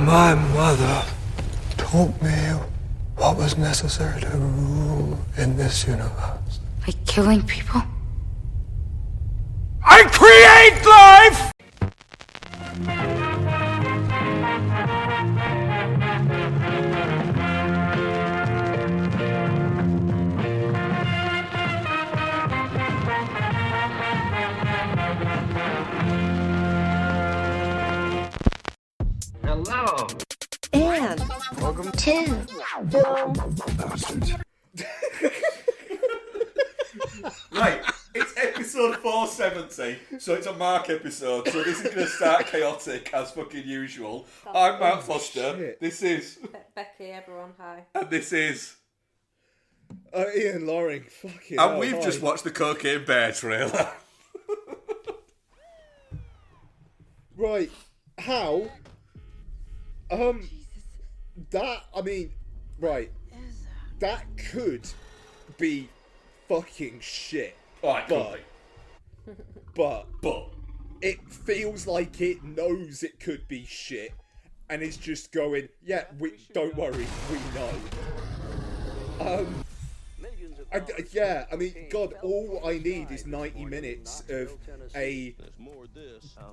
My mother taught me what was necessary to rule in this universe. Like killing people? I create life! Hello. And Welcome to Bastards. Right, it's episode 470, so it's a Mark episode, so this is going to start chaotic as fucking usual. I'm Mark Foster, shit. this is, Becky, everyone, hi. and this is, Ian Loring, fucking and hell, we've hi. just watched the Cocaine Bear trailer. Right, how? That, I mean, right, that could be fucking shit, Oh, it could be. but But, it feels like it knows it could be shit, and is just going, yeah, don't worry, we know. I mean, God, all I need is 90 minutes of a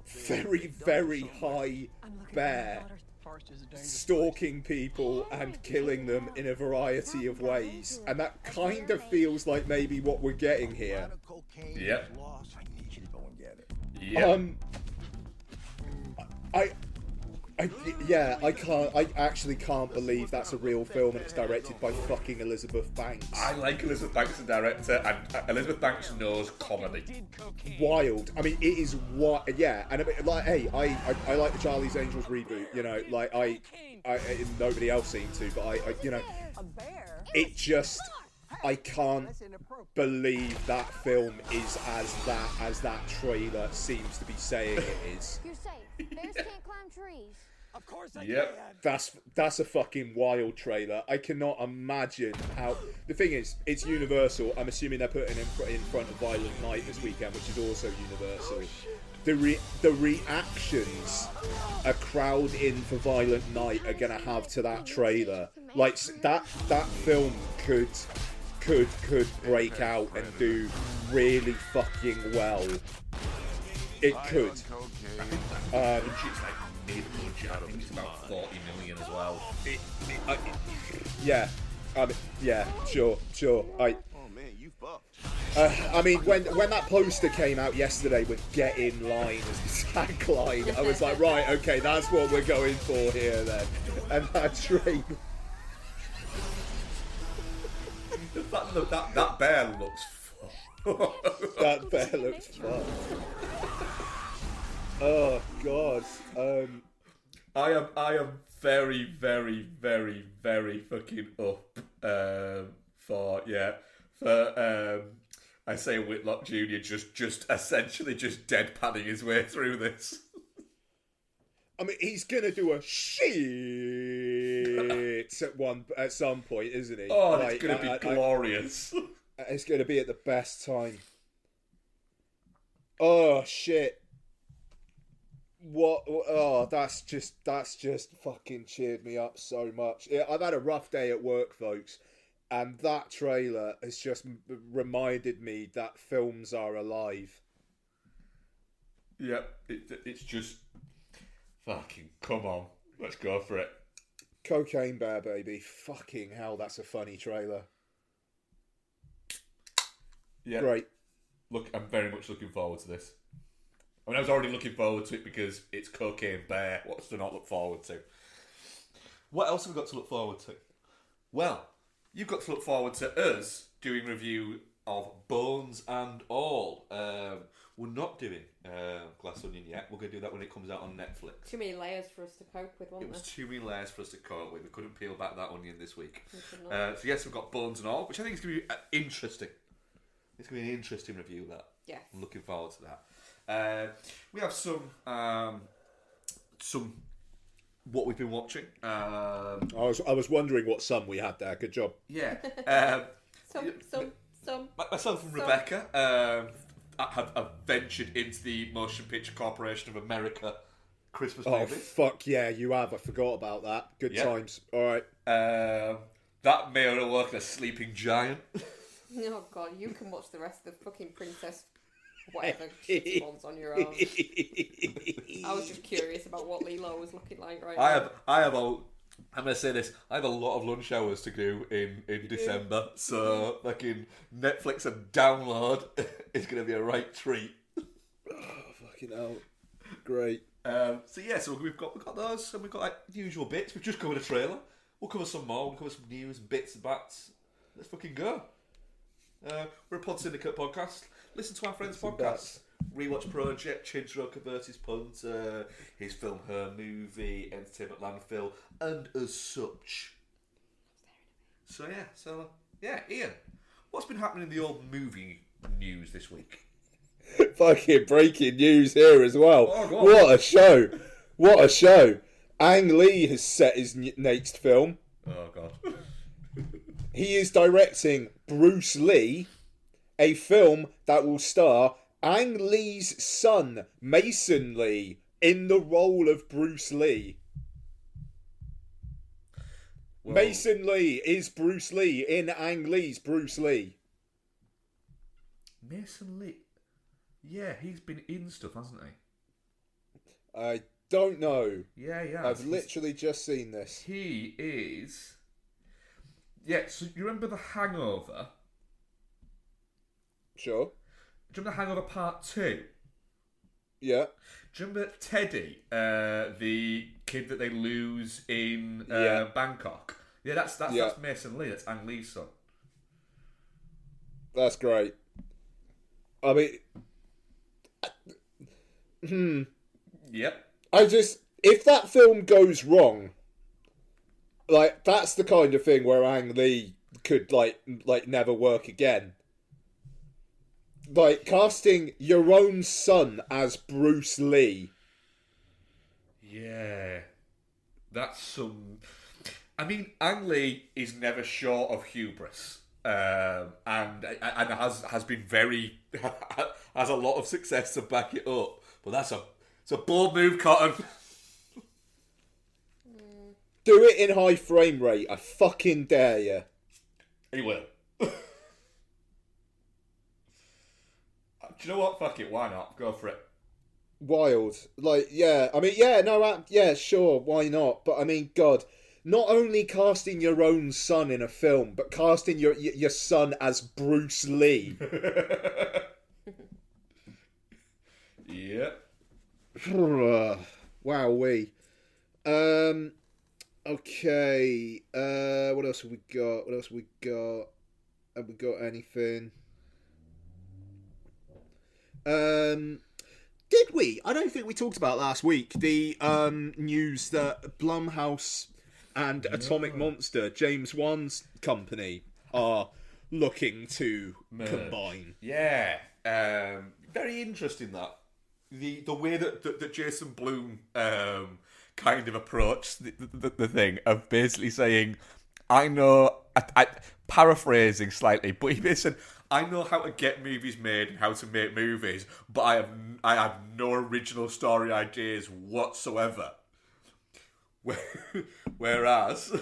very, very high bear stalking people and killing them in a variety of ways, and that kind of feels like maybe what we're getting here. yep. I actually can't believe that's a real film and it's directed by fucking Elizabeth Banks. I like Elizabeth Banks as a director, and Elizabeth Banks knows comedy. Wild. I mean, it is what. Yeah, and I mean, like, hey, I like the Charlie's Angels reboot. You know, like I nobody else seemed to, but I you know, it just. I can't believe that film is as that trailer seems to be saying it is. You're safe. Bears can't climb trees. Of course I Yep. That's a fucking wild trailer. I cannot imagine how. The thing is, it's Universal. I'm assuming they're putting in front of Violent Night this weekend, which is also Universal. The reactions a crowd in for Violent Night are gonna have to that trailer, like that film could break out and do really fucking well. It could. It's like mid-budget, I think it's about 40 million as well. Yeah. Yeah. Sure. Oh man, you fucked. I mean, when that poster came out yesterday with "Get in line" as the tagline, I was like, right, okay, that's what we're going for here then. And that trailer. The fact that bear looks fucked. That bear looks fun. Oh God. I am very, very, very, very fucking up for I say Whitlock Jr. just essentially just deadpanning his way through this. I mean, he's gonna do a shit at some point, isn't he? Oh, Like, it's gonna be glorious. It's gonna be at the best time. Oh shit. What? Oh, that's just fucking cheered me up so much. Yeah, I've had a rough day at work, folks, and that trailer has just reminded me that films are alive. Yep, it's just fucking come on, let's go for it. Cocaine Bear, baby. Fucking hell, that's a funny trailer. Yeah, Great. Look, I'm very much looking forward to this. I mean, I was already looking forward to it because it's Cocaine Bear. What's to not look forward to? What else have we got to look forward to? Well, you've got to look forward to us doing review of Bones and All. We're not doing Glass Onion yet. We're going to do that when it comes out on Netflix. Too many layers for us to cope with, It wasn't was there? too many layers for us to cope with. We couldn't peel back that onion this week. We could not. So yes, we've got Bones and All, which I think is going to be interesting. It's going to be an interesting review, that. Yes. I'm looking forward to that. We have some what we've been watching. I was wondering what sum we had there. Good job. Yeah. Some. Myself and Rebecca have ventured into the Motion Picture Corporation of America Christmas Oh, movies. fuck yeah, you have. I forgot about that. Good Yeah. times. All right. That may have worked a sleeping giant. Oh god, you can watch the rest of the fucking princess whatever shit ones on your own. I was just curious about what Lilo was looking like right now. I'm going to say this, I have a lot of lunch hours to do in December, so fucking Netflix and download is going to be a right treat. Fucking hell. Great. So we've got those, and we've got like the usual bits. We've just covered a trailer. We'll cover some more. We'll cover some news, bits and bats. Let's fucking go. We're a Pod Syndicate podcast. Listen to our friends' podcasts. Rewatch Project, Chinstroker versus Punter, his film Her Movie, Entertainment Landfill, and as such. So Ian, what's been happening in the old movie news this week? Fucking breaking news here as well. Oh, go on. What a show. What a show. Ang Lee has set his next film. Oh god. He is directing Bruce Lee, a film that will star Ang Lee's son, Mason Lee, in the role of Bruce Lee. Well, Mason Lee is Bruce Lee in Ang Lee's Bruce Lee. Mason Lee. Yeah, he's been in stuff, hasn't he? I don't know. Yeah. I've literally just seen this. He is. Yeah, so you remember The Hangover? Sure. Do you remember The Hangover Part 2? Yeah. Do you remember Teddy, the kid that they lose in Yeah. Bangkok? Yeah, that's Mason Lee. That's Ang Lee's son. That's great. I mean, Yep. if that film goes wrong, like, that's the kind of thing where Ang Lee could, like never work again. Like, casting your own son as Bruce Lee. Yeah. That's some... I mean, Ang Lee is never short of hubris. And has been very... has a lot of success to back it up. But it's a bold move, Cotton. Do it in high frame rate, I fucking dare you. He will. Do you know what? Fuck it, why not? Go for it. Wild. Like, yeah, I mean, yeah, no, yeah, sure, why not? But I mean, God, not only casting your own son in a film, but casting your son as Bruce Lee. Yep. Wowee. Okay. What else have we got? Have we got anything? Did we? I don't think we talked about last week the news that Blumhouse and Atomic Monster, James Wan's company, are looking to combine. Yeah. Very interesting that. The way that Jason Blum kind of approached the thing of basically saying, I know, I paraphrasing slightly, but he basically said, I know how to get movies made and how to make movies, but I have no original story ideas whatsoever. Whereas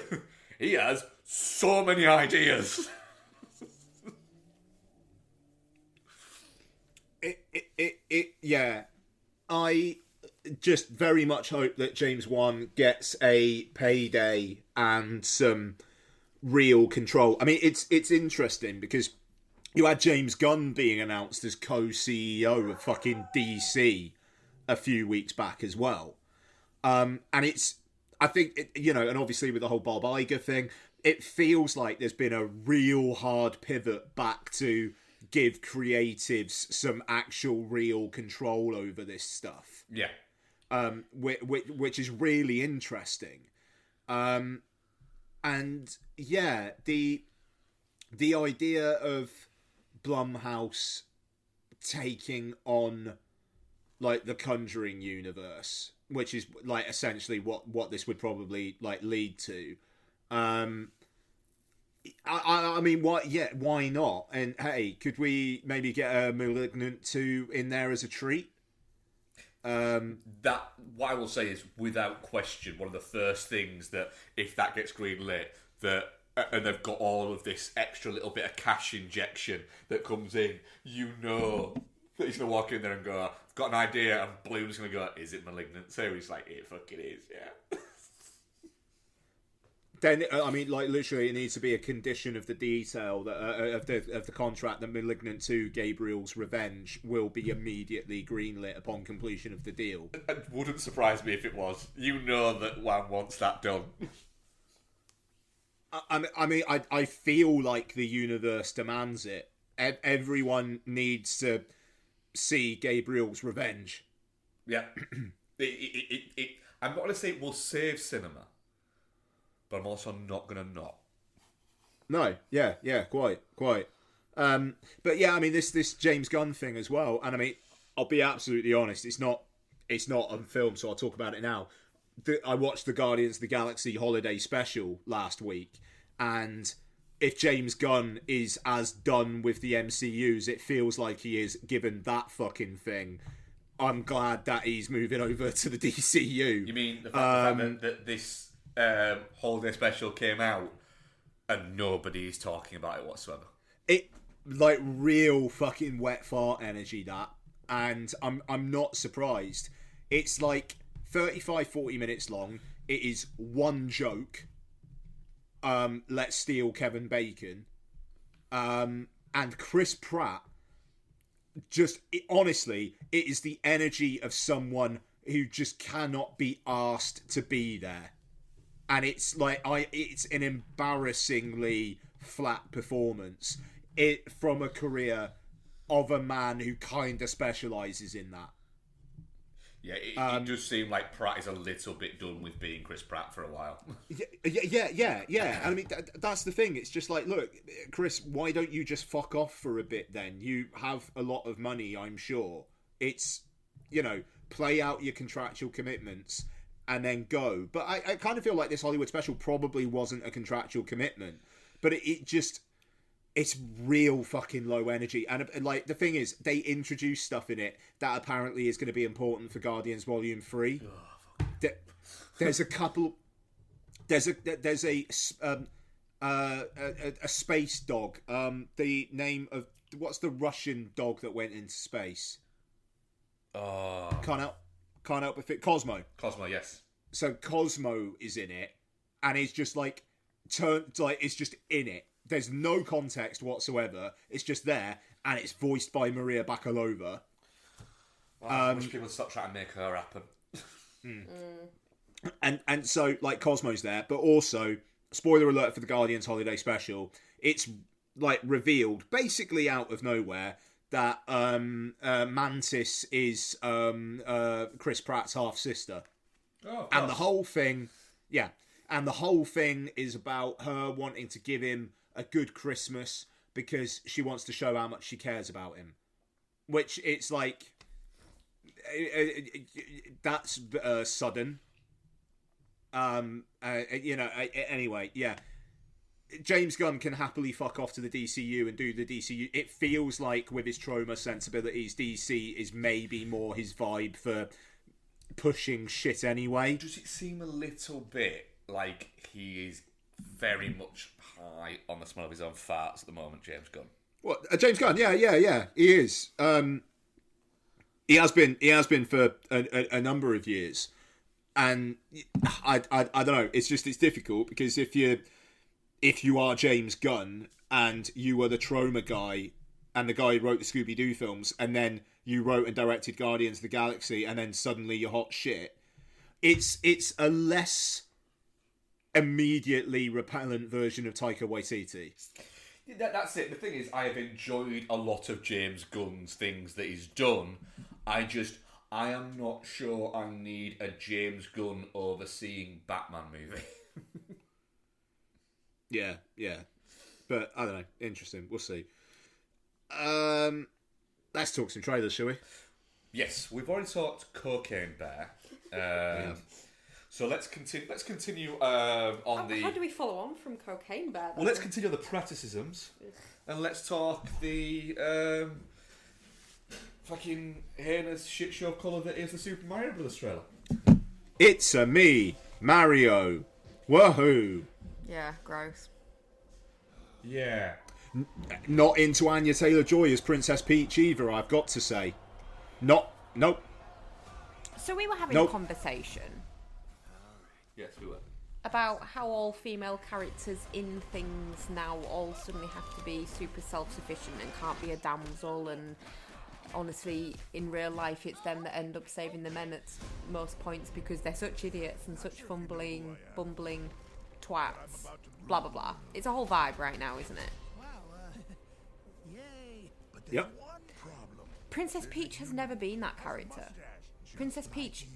he has so many ideas. Yeah. I just very much hope that James Wan gets a payday and some real control. I mean, it's interesting because you had James Gunn being announced as co-CEO of fucking DC a few weeks back as well. And I think, and obviously with the whole Bob Iger thing, it feels like there's been a real hard pivot back to give creatives some actual real control over this stuff. Yeah. Which is really interesting. And yeah, the idea of Blumhouse taking on like the Conjuring universe, which is like essentially what this would probably like lead to. I mean, why not? And hey, could we maybe get a Malignant 2 in there as a treat? That what I will say is, without question, one of the first things that if that gets greenlit, that and they've got all of this extra little bit of cash injection that comes in, you know that he's gonna walk in there and go, "I've got an idea," and Bloom's gonna go, "Is it Malignant?" So he's like, "It fucking is, yeah." Then I mean, like literally, it needs to be a condition of the detail that of the contract that Malignant 2: Gabriel's Revenge will be immediately greenlit upon completion of the deal. It wouldn't surprise me if it was. You know that Wham wants that done. I feel like the universe demands it. Everyone needs to see Gabriel's Revenge. Yeah. I'm not going to say it will save cinema, but I'm also not going to not. No, yeah, quite. But yeah, I mean this James Gunn thing as well, and I mean, I'll be absolutely honest, it's not on film, so I'll talk about it now. I watched the Guardians of the Galaxy holiday special last week, and if James Gunn is as done with the MCUs it feels like he is, given that fucking thing, I'm glad that he's moving over to the DCU. You mean the fact that this holiday special came out and nobody's talking about it whatsoever? It, like, real fucking wet fart energy, that. And I'm not surprised. It's like 35-40 minutes long. It is one joke. Let's steal Kevin Bacon. And Chris Pratt, honestly, it is the energy of someone who just cannot be asked to be there. And it's like, it's an embarrassingly flat performance from a career of a man who kind of specialises in that. Yeah, it does seem like Pratt is a little bit done with being Chris Pratt for a while. Yeah. And I mean, that's the thing. It's just like, look, Chris, why don't you just fuck off for a bit then? You have a lot of money, I'm sure. It's, play out your contractual commitments and then go. But I kind of feel like this Hollywood special probably wasn't a contractual commitment. But it's real fucking low energy. And like, the thing is, they introduce stuff in it that apparently is going to be important for Guardians Volume 3. There's a couple... There's a space dog. The name of... What's the Russian dog that went into space? Can't help but fit. Cosmo. Cosmo, yes. So Cosmo is in it, and it's just like... it's just in it. There's no context whatsoever. It's just there, and it's voiced by Maria Bakalova. I wish people would stop trying to make her happen. And so, like, Cosmo's there, but also, spoiler alert for the Guardians Holiday Special, it's, like, revealed, basically out of nowhere, that Mantis is Chris Pratt's half-sister. Oh, and the whole thing... Yeah. And the whole thing is about her wanting to give him a good Christmas because she wants to show how much she cares about him. Which, it's like... that's sudden. Anyway, yeah. James Gunn can happily fuck off to the DCU and do the DCU. It feels like, with his trauma sensibilities, DC is maybe more his vibe for pushing shit anyway. Does it seem a little bit like he is very much high on the smell of his own farts at the moment, James Gunn? What, James Gunn? Yeah, he is. He has been for a number of years, and I don't know. It's difficult because if you are James Gunn and you were the trauma guy and the guy who wrote the Scooby-Doo films, and then you wrote and directed Guardians of the Galaxy, and then suddenly you're hot shit. It's a less immediately repellent version of Taika Waititi. That's it. The thing is, I have enjoyed a lot of James Gunn's things that he's done. I am not sure I need a James Gunn overseeing Batman movie. Yeah. But, I don't know. Interesting. We'll see. Let's talk some trailers, shall we? Yes, we've already talked Cocaine Bear. So let's continue on the... How do we follow on from Cocaine Bear, though? Well, let's continue the praticisms. And let's talk the fucking heinous shit show colour that is the Super Mario Brothers trailer. It's a me, Mario. Woohoo! Yeah, gross. Yeah. Not into Anya Taylor-Joy as Princess Peach either, I've got to say. Nope. So we were having Nope. a conversation Yes, we were. about how all female characters in things now all suddenly have to be super self-sufficient and can't be a damsel, and honestly in real life it's them that end up saving the men at most points because they're such idiots and such bumbling twats, blah blah blah. It's a whole vibe right now, isn't it? Yep. Princess Peach has never been that character. Princess Peach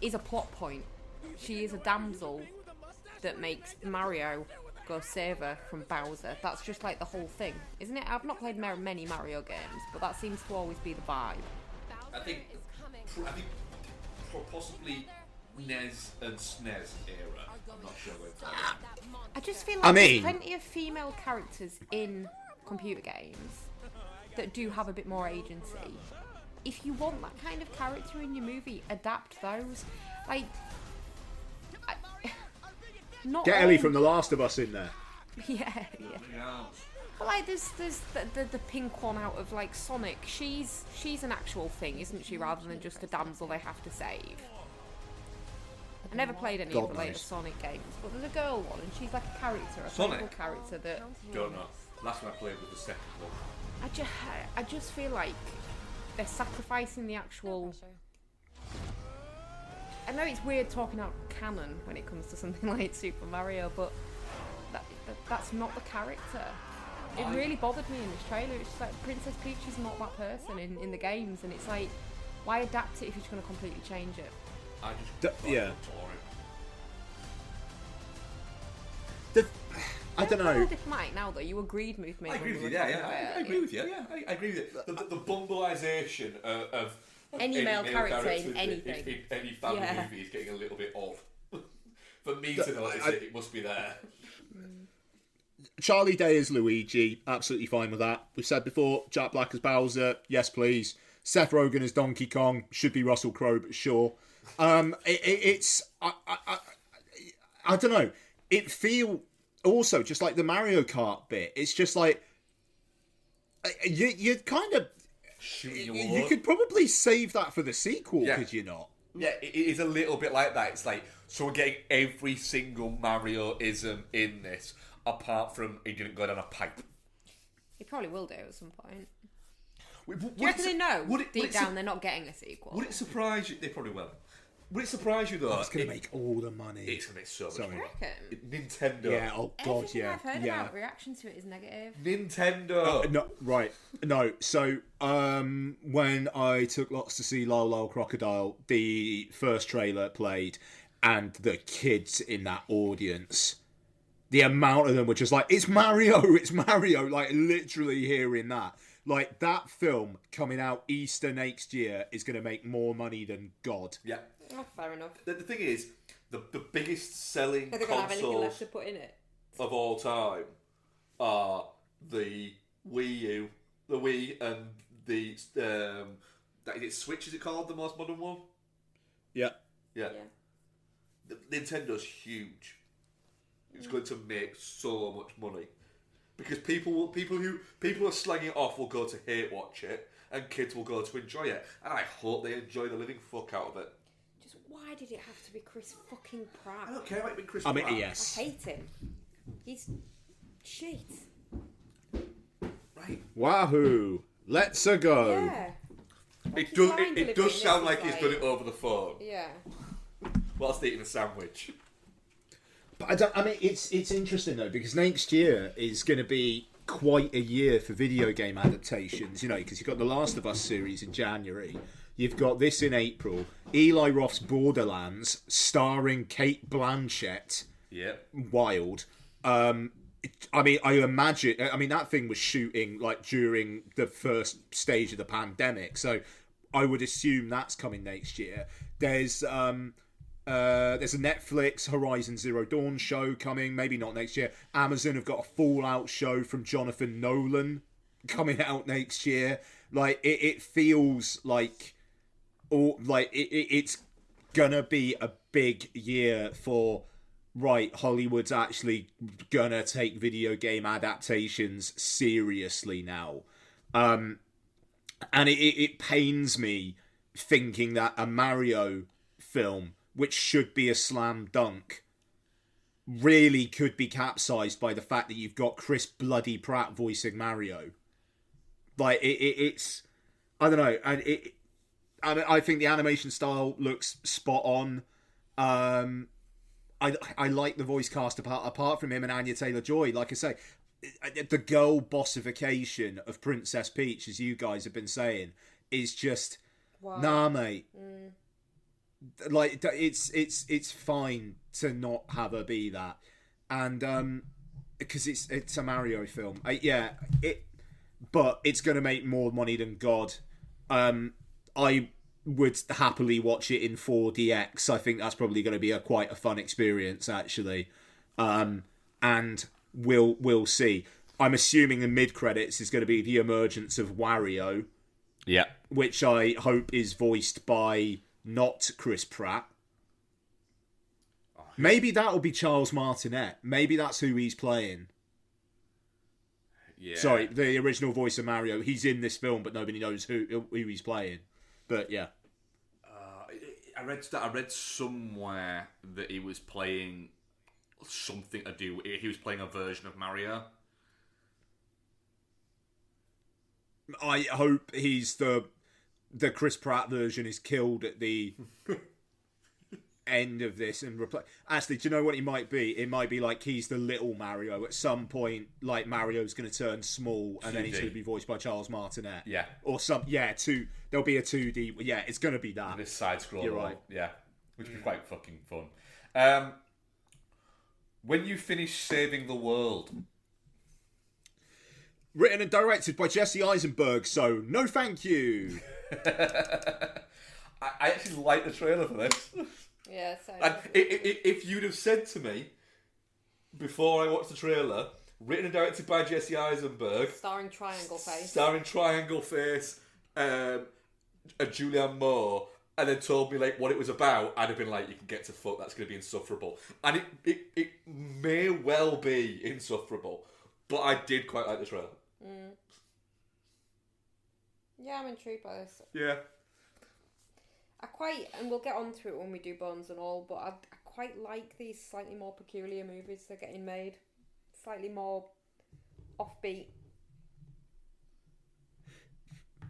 is a plot point. She is a damsel that makes Mario go save her from Bowser. That's just like the whole thing, isn't it? I've not played many Mario games, but that seems to always be the vibe. I think possibly NES and SNES era. I'm not sure where it's at. I just feel like I there's mean- plenty of female characters in computer games that do have a bit more agency. If you want that kind of character in your movie, adapt those. Like, not Get all... Ellie from The Last of Us in there. Yeah. But like, there's the pink one out of like Sonic. She's an actual thing, isn't she? Rather than just a damsel they have to save. I never played any of God the later knows. Sonic games, but there's a girl one, and she's like a character, a Sonic? playable character that Don't know. Last one I played was the second one. I just feel like they're sacrificing the actual. I know it's weird talking out canon when it comes to something like Super Mario, but that's not the character. It really bothered me in this trailer. It's just like Princess Peach is not that person in the games, and it's like, why adapt it if you're just going to completely change it? I just Yeah. tore it. I don't You're know. diplomatic now, though. You agreed with me. I when agree we with were you. talking about I it. agree with you. Yeah, I agree with you. The bumbleization of Any male character in in anything. in any family Yeah. movie is getting a little bit odd. For me to notice it must be there. Charlie Day is Luigi. Absolutely fine with that. We've said before, Jack Black as Bowser. Yes, please. Seth Rogen as Donkey Kong. Should be Russell Crowe, but sure. It's... I don't know. It feel... Also, just like the Mario Kart bit, it's just like... You kind of... Shooting You could probably save that for the sequel, Yeah. could you not? Yeah, it is a little bit like that. It's like, so we're getting every single Mario-ism in this, apart from he didn't go down a pipe. He probably will do at some point. Would Do you reckon they know would it- deep would it down they're not getting a sequel? Would it surprise you? They probably will. Would it surprise you though? It's going to make all the money. It's going to make so much Sorry. money. reckon? Nintendo. Yeah, oh God, Everything yeah. I've heard yeah. about reaction to it is negative. Nintendo. No, right. No, so when I took lots to see Lol Lol Crocodile, the first trailer played, and the kids in that audience, the amount of them were just like, it's Mario, like literally hearing that. Like, that film coming out Easter next year is going to make more money than God. Yeah. Oh, fair enough. The thing is, the biggest selling Are they going to have anything left consoles to put in it? of all time are the Wii U, the Wii, and the is it Switch? Is it called the most modern one? Yeah. Yeah. Yeah. Nintendo's huge. It's going to make so much money because people who are slanging it off will go to hate watch it, and kids will go to enjoy it. And I hope they enjoy the living fuck out of it. Just why did it have to be Chris fucking Pratt? I don't care about being Chris I mean, Pratt. yes. I hate him. He's shit. Right. Wahoo! Let's a go. Yeah. It his does. line It delivery does in sound this like is he's like- done it over the phone Yeah. whilst eating a sandwich. But I mean, it's interesting though, because next year is going to be quite a year for video game adaptations. You know, because you've got the Last of Us series in January. You've got this in April. Eli Roth's Borderlands, starring Kate Blanchett. Yep. Wild. I mean, I imagine. I mean, that thing was shooting like during the first stage of the pandemic, so I would assume that's coming next year. There's a Netflix Horizon Zero Dawn show coming, maybe not next year. Amazon have got a Fallout show from Jonathan Nolan coming out next year. Like it feels like it's gonna be a big year for Hollywood's actually gonna take video game adaptations seriously now. And it pains me thinking that a Mario film, which should be a slam dunk, really could be capsized by the fact that you've got Chris Bloody Pratt voicing Mario. Like it's I don't know, and I think the animation style looks spot on. I like the voice cast apart from him and Anya Taylor-Joy. Like I say, the girl bossification of Princess Peach, as you guys have been saying, is just nah, mate. Like it's fine to not have her be that, and because it's a Mario film. But it's going to make more money than God. I would happily watch it in 4DX. I think that's probably going to be quite a fun experience, actually. And we'll see. I'm assuming the mid credits is going to be the emergence of Wario. Yeah. Which I hope is voiced by not Chris Pratt. Maybe that'll be Charles Martinet. Maybe that's who he's playing. Yeah. Sorry, the original voice of Mario. He's in this film, but nobody knows who he's playing. But yeah, I read somewhere that he was playing something to do. He was playing a version of Mario. I hope he's the Chris Pratt version is killed at the end of this and replace. Actually, do you know what he might be? It might be like he's the little Mario. At some point, like Mario's going to turn small, and then he's going to be voiced by Charles Martinet. Yeah, or some. Yeah, there'll be a 2D. Yeah, it's going to be that. This side scroll. You're right. Yeah, which would be quite fucking fun. When you finish saving the world. Written and directed by Jesse Eisenberg, so no thank you. I actually like the trailer for this. Yeah, so. And if you'd have said to me before I watched the trailer, written and directed by Jesse Eisenberg, Starring Triangle Face, a Julianne Moore, and then told me like what it was about, I'd have been like, you can get to fuck, that's going to be insufferable. And it may well be insufferable, but I did quite like the trailer. Yeah, I'm intrigued by this. Yeah. And we'll get on to it when we do Bones and all, but I quite like these slightly more peculiar movies that are getting made. Slightly more offbeat.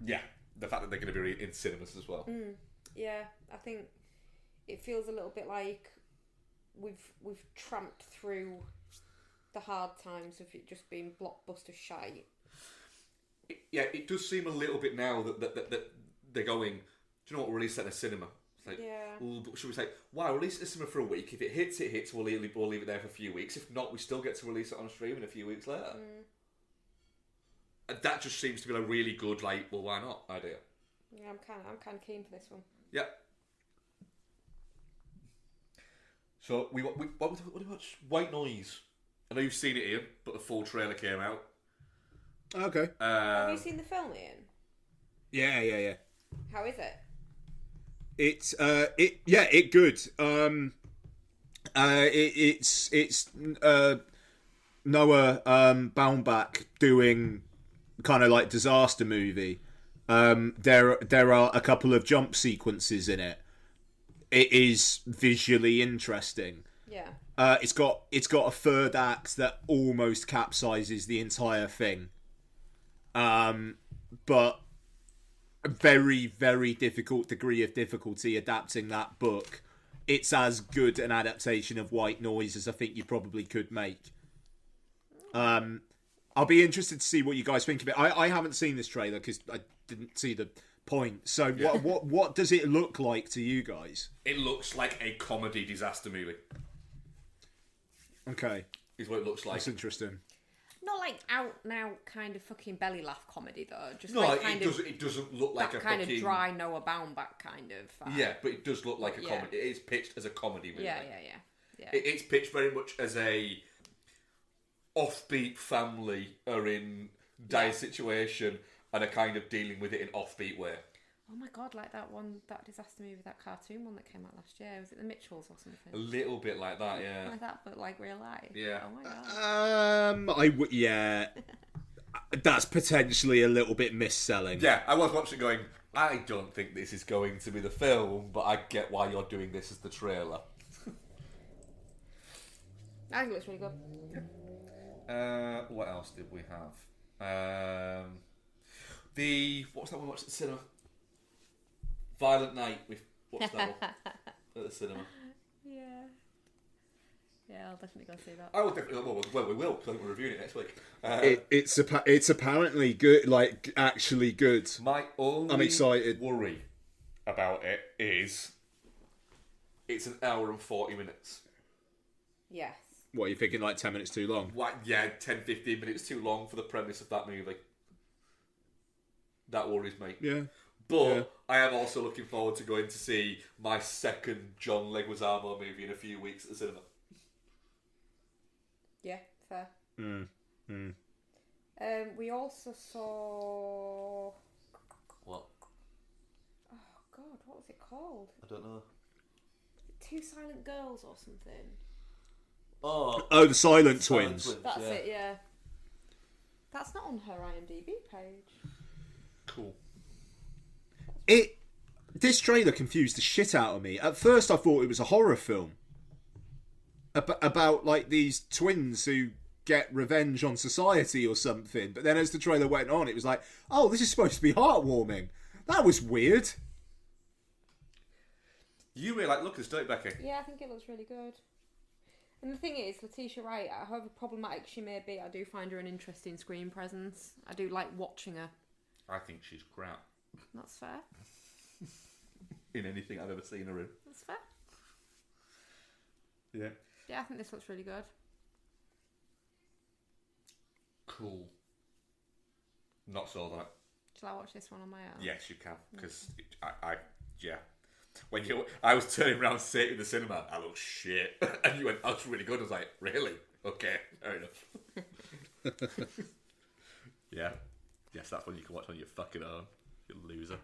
Yeah, the fact that they're going to be in cinemas as well. Yeah, I think it feels a little bit like we've tramped through the hard times of it just being blockbuster shite. It does seem a little bit now that they're going, do you know what, we'll release that in a cinema. It's like, should we say, wow, release it in a cinema for a week. If it hits, it hits. We'll leave it there for a few weeks. If not, we still get to release it on a stream in a few weeks later. And that just seems to be a really good, like, well, why not idea. Yeah, I'm kind of keen for this one. Yeah. So what do we watch? White Noise. I know you've seen it, Ian, but the full trailer came out. Okay. Have you seen the film, Ian? Yeah. How is it? It's it good. It's Noah Baumbach doing kind of like disaster movie. There are a couple of jump sequences in it. It is visually interesting. Yeah. It's got a third act that almost capsizes the entire thing. But a very, very difficult degree of difficulty adapting that book. It's as good an adaptation of White Noise as I think you probably could make. I'll be interested to see what you guys think of it. I haven't seen this trailer because I didn't see the point. So what does it look like to you guys? It looks like a comedy disaster movie. Okay. Is what it looks like. That's interesting. Not like out and out kind of fucking belly laugh comedy though. Just No, like it doesn't look like that a kind fucking... of dry Noah Baumbach kind of vibe. Yeah, but it does look like a comedy. It is pitched as a comedy movie. Yeah. It's pitched very much as a offbeat family are in dire situation, and are kind of dealing with it in offbeat way. Oh my god, like that disaster movie, that cartoon one that came out last year. Was it The Mitchells or something? A little bit like that, yeah. Like that, but like real life. Yeah. Oh my god. Yeah. That's potentially a little bit mis-selling. Yeah, I was watching going, I don't think this is going to be the film, but I get why you're doing this as the trailer. I think it looks really good. What else did we have? What's that one we watched at the cinema? Violent Night. We watched that one at the cinema. Yeah. Yeah, I'll definitely go see that. I will definitely. Well, we will, because I think we're reviewing it next week. It's apparently good, like actually good. My only I'm excited. worry about it is it's an hour and 40 minutes. Yes. What, are you thinking, like 10 minutes too long? Yeah, 10, 15 minutes too long for the premise of that movie. That worries me. Yeah. But Yeah. I am also looking forward to going to see my second John Leguizamo movie in a few weeks at the cinema. Yeah, fair. Mm. We also saw... What? Oh god, what was it called? I don't know. Two Silent Girls or something. Oh, The Silent Twins. That's it, yeah. That's not on her IMDb page. Cool. This trailer confused the shit out of me. At first I thought it was a horror film. About like these twins who get revenge on society or something. But then as the trailer went on, it was like, oh, this is supposed to be heartwarming. That was weird. You really like look at this, don't you, Becky? Yeah, I think it looks really good. And the thing is, Letitia Wright, however problematic she may be, I do find her an interesting screen presence. I do like watching her. I think she's crap That's fair. in anything I've ever seen her in. That's fair. Yeah. Yeah, I think this looks really good. Cool. Not so that. Shall I watch this one on my own? Yes, you can, because yeah. When I was turning around saying in the cinema, I look shit, and you went, "Oh, it's really good." I was like, "Really? Okay, fair enough." Yeah, yes, that's one you can watch on your fucking own, you loser.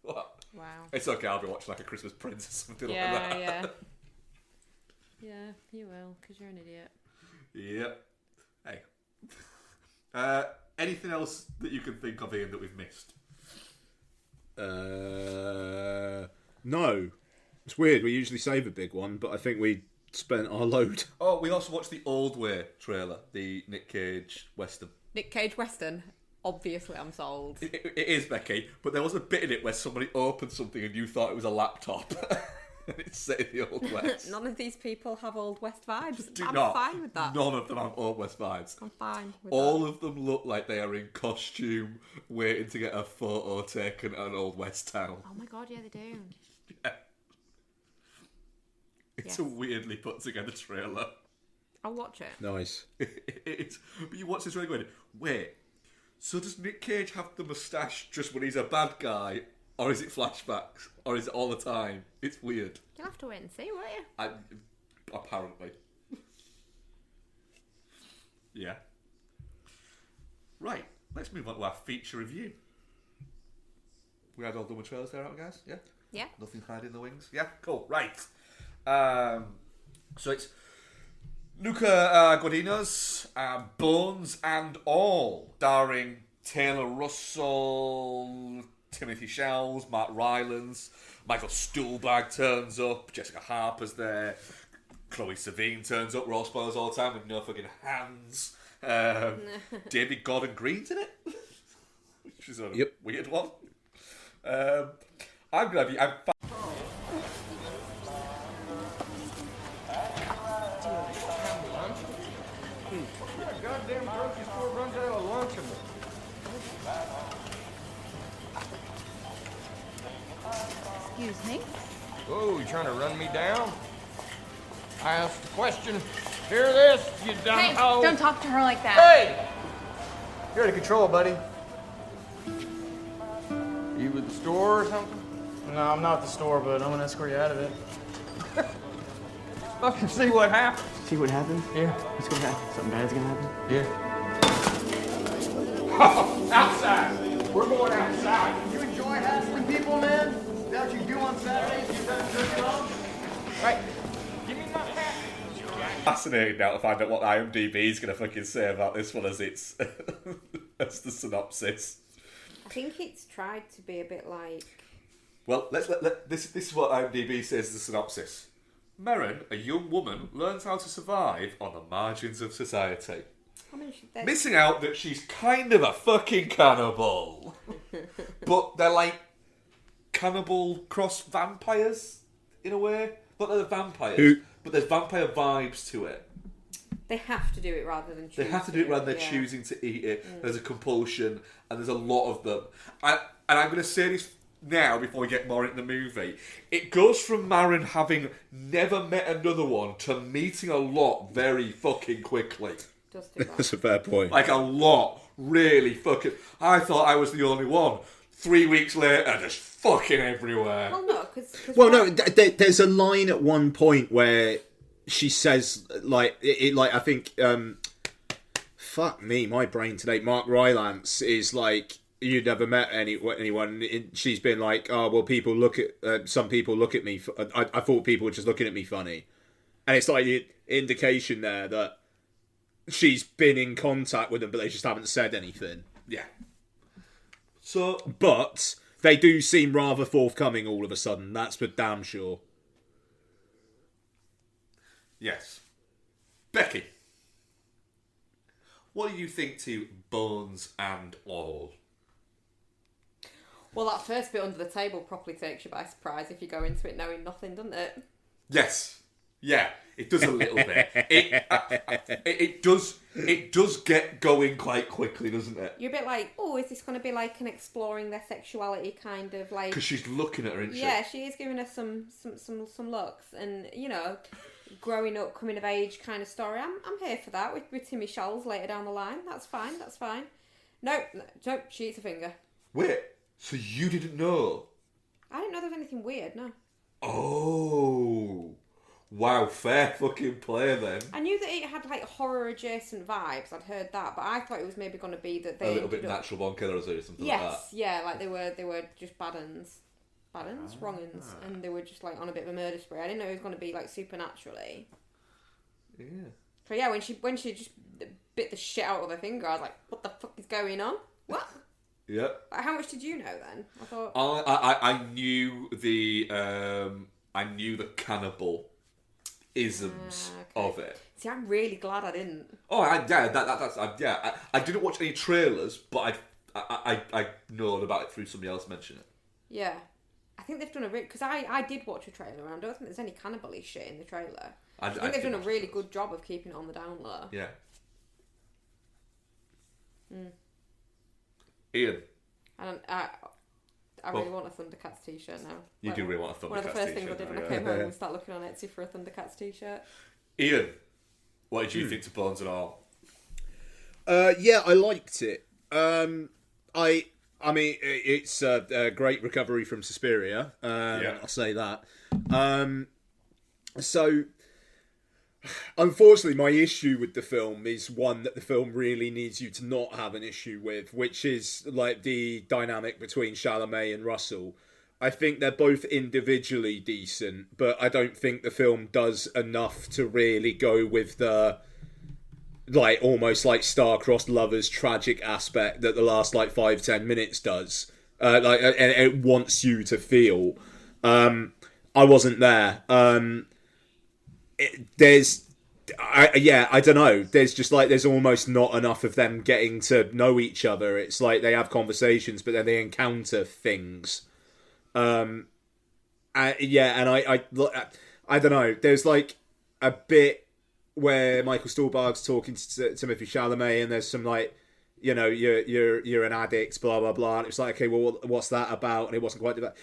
What? Wow. It's okay. I'll be watching like a Christmas Prince or something like Yeah, that. yeah. Yeah, you will, because you're an idiot. Yep. Hey. Anything else that you can think of, Ian, that we've missed? No. It's weird. We usually save a big one, but I think we spent our load. Oh, we also watched the Old Way trailer, the Nick Cage Western. Nick Cage Western. Obviously, I'm sold. It is, Becky, but there was a bit in it where somebody opened something and you thought it was a laptop. And it's set in the Old West. None of these people have Old West vibes. Do I'm not. fine with that. None of them have Old West vibes. I'm fine with All that. of them look like they are in costume, waiting to get a photo taken at an Old West town. Oh my god, yeah, they do. Yeah. It's a Yes. weirdly put together trailer. I'll watch it. Nice. It's, but you watch this really going, wait, so does Nick Cage have the moustache just when he's a bad guy? Or is it flashbacks? Or is it all the time? It's weird. You'll have to wait and see, won't you? Apparently. Yeah. Right, let's move on to our feature review. We had all done with trailers there, aren't we, guys? Yeah? Yeah. Nothing hiding in the wings? Yeah? Cool, right. So it's Luca Guadagnino's Bones and All, starring Taylor Russell, Timothy Shells, Mark Rylance, Michael Stuhlbarg turns up, Jessica Harper's there, Chloe Sevigny turns up, we're all spoilers all the time with no fucking hands. David Gordon Green's in it, which is a weird one. I'm gonna be. Goddamn grocery store runs out of lunch. Excuse me? Oh, you trying to run me down? I asked the question. Hear this, you dumb Hey, hoe. don't talk to her like that. Hey! You're out of control, buddy. You with the store or something? No, I'm not at the store, but I'm gonna escort you out of it. Fucking see what happens. See what happens? Yeah. What's gonna happen? Something bad's gonna happen? Yeah. Outside. We're going outside. You enjoy hassling people, man? Is that what you do on Saturdays? You done a good job? Right. Give me my hat. Fascinating now to find out what IMDb is going to fucking say about this one as it's as the synopsis. I think it's tried to be a bit like... Well, this is what IMDb says the synopsis. Merrin, a young woman, learns how to survive on the margins of society. Missing out that she's kind of a fucking cannibal. But they're like cannibal cross vampires, in a way. But they're vampires. But there's vampire vibes to it. They have to do it rather than choosing. They have to do it rather than choosing to eat it. There's a compulsion, and there's a lot of them. And I'm going to say this now before we get more into the movie. It goes from Marin having never met another one to meeting a lot very fucking quickly. That's a fair point. Like a lot. Really fucking... I thought I was the only one. 3 weeks later, just fucking everywhere. Well, no, because... Well, no, there's a line at one point where she says, like, I think... fuck me, my brain today. Mark Rylance is like... You'd never met anyone. She's been like, oh well, people look at some people look at me. I thought people were just looking at me funny, and it's like the indication there that she's been in contact with them, but they just haven't said anything. Yeah. So, but they do seem rather forthcoming all of a sudden. That's for damn sure. Yes. Becky, what do you think to Bones and All? Well, that first bit under the table properly takes you by surprise if you go into it knowing nothing, doesn't it? Yes. Yeah, it does a little bit. It does get going quite quickly, doesn't it? You're a bit like, oh, is this going to be like an exploring their sexuality kind of like... Because she's looking at her, isn't she? Yeah, she is giving us some looks, and you know, growing up, coming of age kind of story. I'm here for that with Timmy Scholes later down the line. That's fine. Nope, she eats a finger. Wait, so you didn't know? I didn't know there was anything weird. No. Oh. Wow, fair fucking play then. I knew that it had like horror adjacent vibes. I'd heard that, but I thought it was maybe going to be that they a little bit natural born killers or something like that. Yes, yeah, like they were just bad uns, wrong uns, and they were just like on a bit of a murder spree. I didn't know it was going to be like supernaturally. Yeah. So yeah, when she just bit the shit out of her finger, I was like, what the fuck is going on? What? Yeah. Like, how much did you know then? I thought I knew the cannibal isms of it. See, I'm really glad I didn't. Oh, I didn't watch any trailers, but I known about it through somebody else mentioning it. Yeah, I think they've done a because I did watch a trailer and I don't think there's any cannibal-y shit in the trailer. I think they've done a really good job of keeping it on the down low. Yeah. Ian. I really want a Thundercats t-shirt now. You do really want a Thundercats t-shirt. One of the first things I did when I came home was start looking on Etsy for a Thundercats t-shirt. Ian, what did you think to Bones and All? Yeah, I liked it. I mean, it's a great recovery from Suspiria. I'll say that. So, unfortunately, my issue with the film is one that the film really needs you to not have an issue with, which is like the dynamic between Chalamet and Russell. I think they're both individually decent, but I don't think the film does enough to really go with the like almost like star-crossed lovers tragic aspect that the last like 5-10 minutes does. And it wants you to feel. I wasn't there. I don't know. There's almost not enough of them getting to know each other. It's like they have conversations, but then they encounter things. And I don't know. There's like a bit where Michael Stuhlbarg's talking to Timothée Chalamet, and there's some like, you know, you're an addict, blah blah blah. And it's like, okay, well, what's that about? And it wasn't quite about.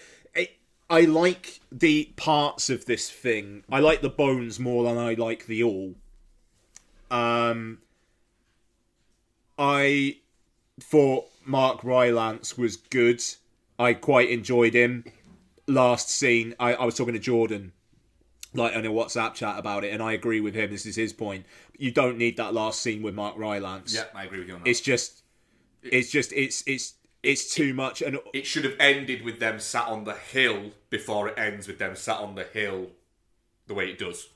I like the parts of this thing. I like the Bones more than I like the All. I thought Mark Rylance was good. I quite enjoyed him. Last scene, I was talking to Jordan, like on a WhatsApp chat about it, and I agree with him. This is his point. You don't need that last scene with Mark Rylance. Yeah, I agree with you on that. It's just It's just it's too much, and it should have ended with them sat on the hill before it ends with them sat on the hill the way it does.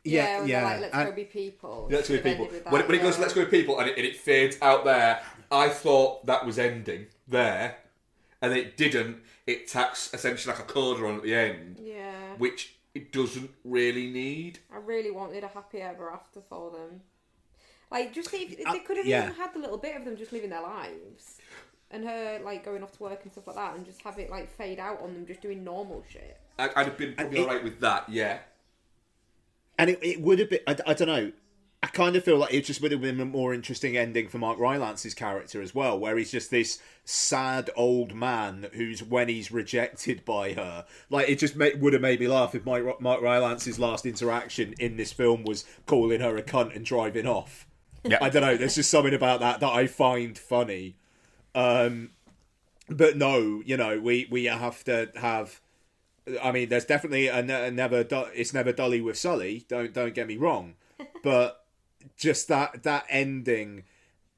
Yeah, like, let's go be people. Let's go be people. That, When it goes, let's go be people, and it fades out there, I thought that was ending there, and it didn't. It tacks essentially like a coda on at the end, which it doesn't really need. I really wanted a happy ever after for them. Like, just if they could have even had the little bit of them just living their lives, and her like going off to work and stuff like that, and just have it like fade out on them just doing normal shit. I'd have been probably alright with that, yeah. And it would have been, I don't know, I kind of feel like it just would have been a more interesting ending for Mark Rylance's character as well, where he's just this sad old man who's, when he's rejected by her, like, it just would have made me laugh if Mark Rylance's last interaction in this film was calling her a cunt and driving off. Yeah. I don't know, there's just something about that I find funny. But no, you know, we have to have... I mean, there's definitely it's never dully with Sully. Don't get me wrong, but just that ending,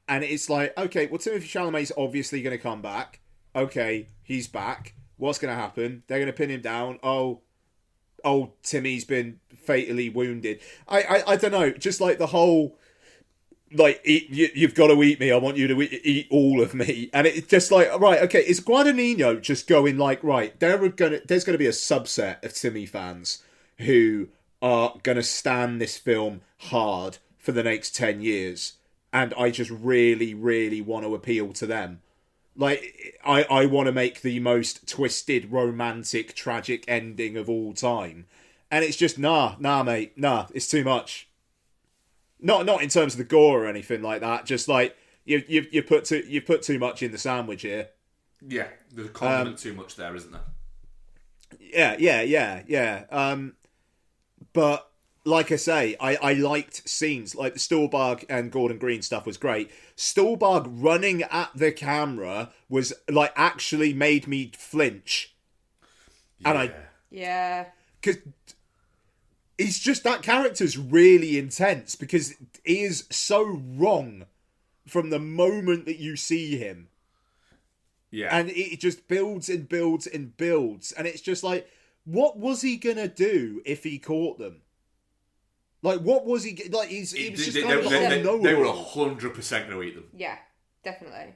and it's like, okay, well, Timothée Chalamet's obviously going to come back. Okay, he's back. What's going to happen? They're going to pin him down. Oh, Timmy's been fatally wounded. I don't know. Just like the whole. Like, you've got to eat me. I want you to eat all of me. And it's just like, right, okay, is Guadagnino just going like, right, there's going to be a subset of Timmy fans who are going to stand this film hard for the next 10 years. And I just really, really want to appeal to them. Like, I want to make the most twisted, romantic, tragic ending of all time. And it's just, nah, mate, nah, it's too much. Not in terms of the gore or anything like that. Just like you put too much in the sandwich here. Yeah, there's a condiment too much there, isn't there? Yeah. But like I say, I liked scenes like the Stolberg and Gordon Green stuff was great. Stolberg running at the camera was like actually made me flinch, and because. He's just, that character's really intense because he is so wrong from the moment that you see him. Yeah. And it just builds and builds and builds. And it's just like, what was he going to do if he caught them? Like, what was he... Like, he was just they were 100% going to eat them. Yeah, definitely.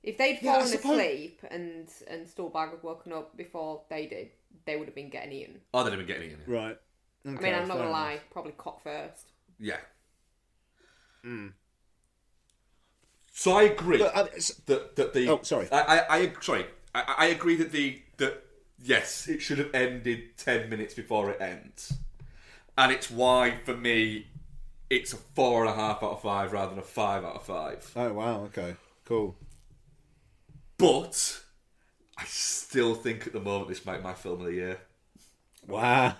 If they'd fallen asleep and Stolberg had woken up before they did, they would have been getting eaten. Oh, they'd have been getting eaten. Right. Okay, I mean, I'm not going to lie, probably cock first. Yeah. So I agree that the... Oh, sorry. I agree that yes, it should have ended 10 minutes before it ends. And it's why, for me, it's a 4.5 out of 5 rather than a 5 out of 5. Oh, wow, okay. Cool. But I still think at the moment this might be my film of the year. Wow.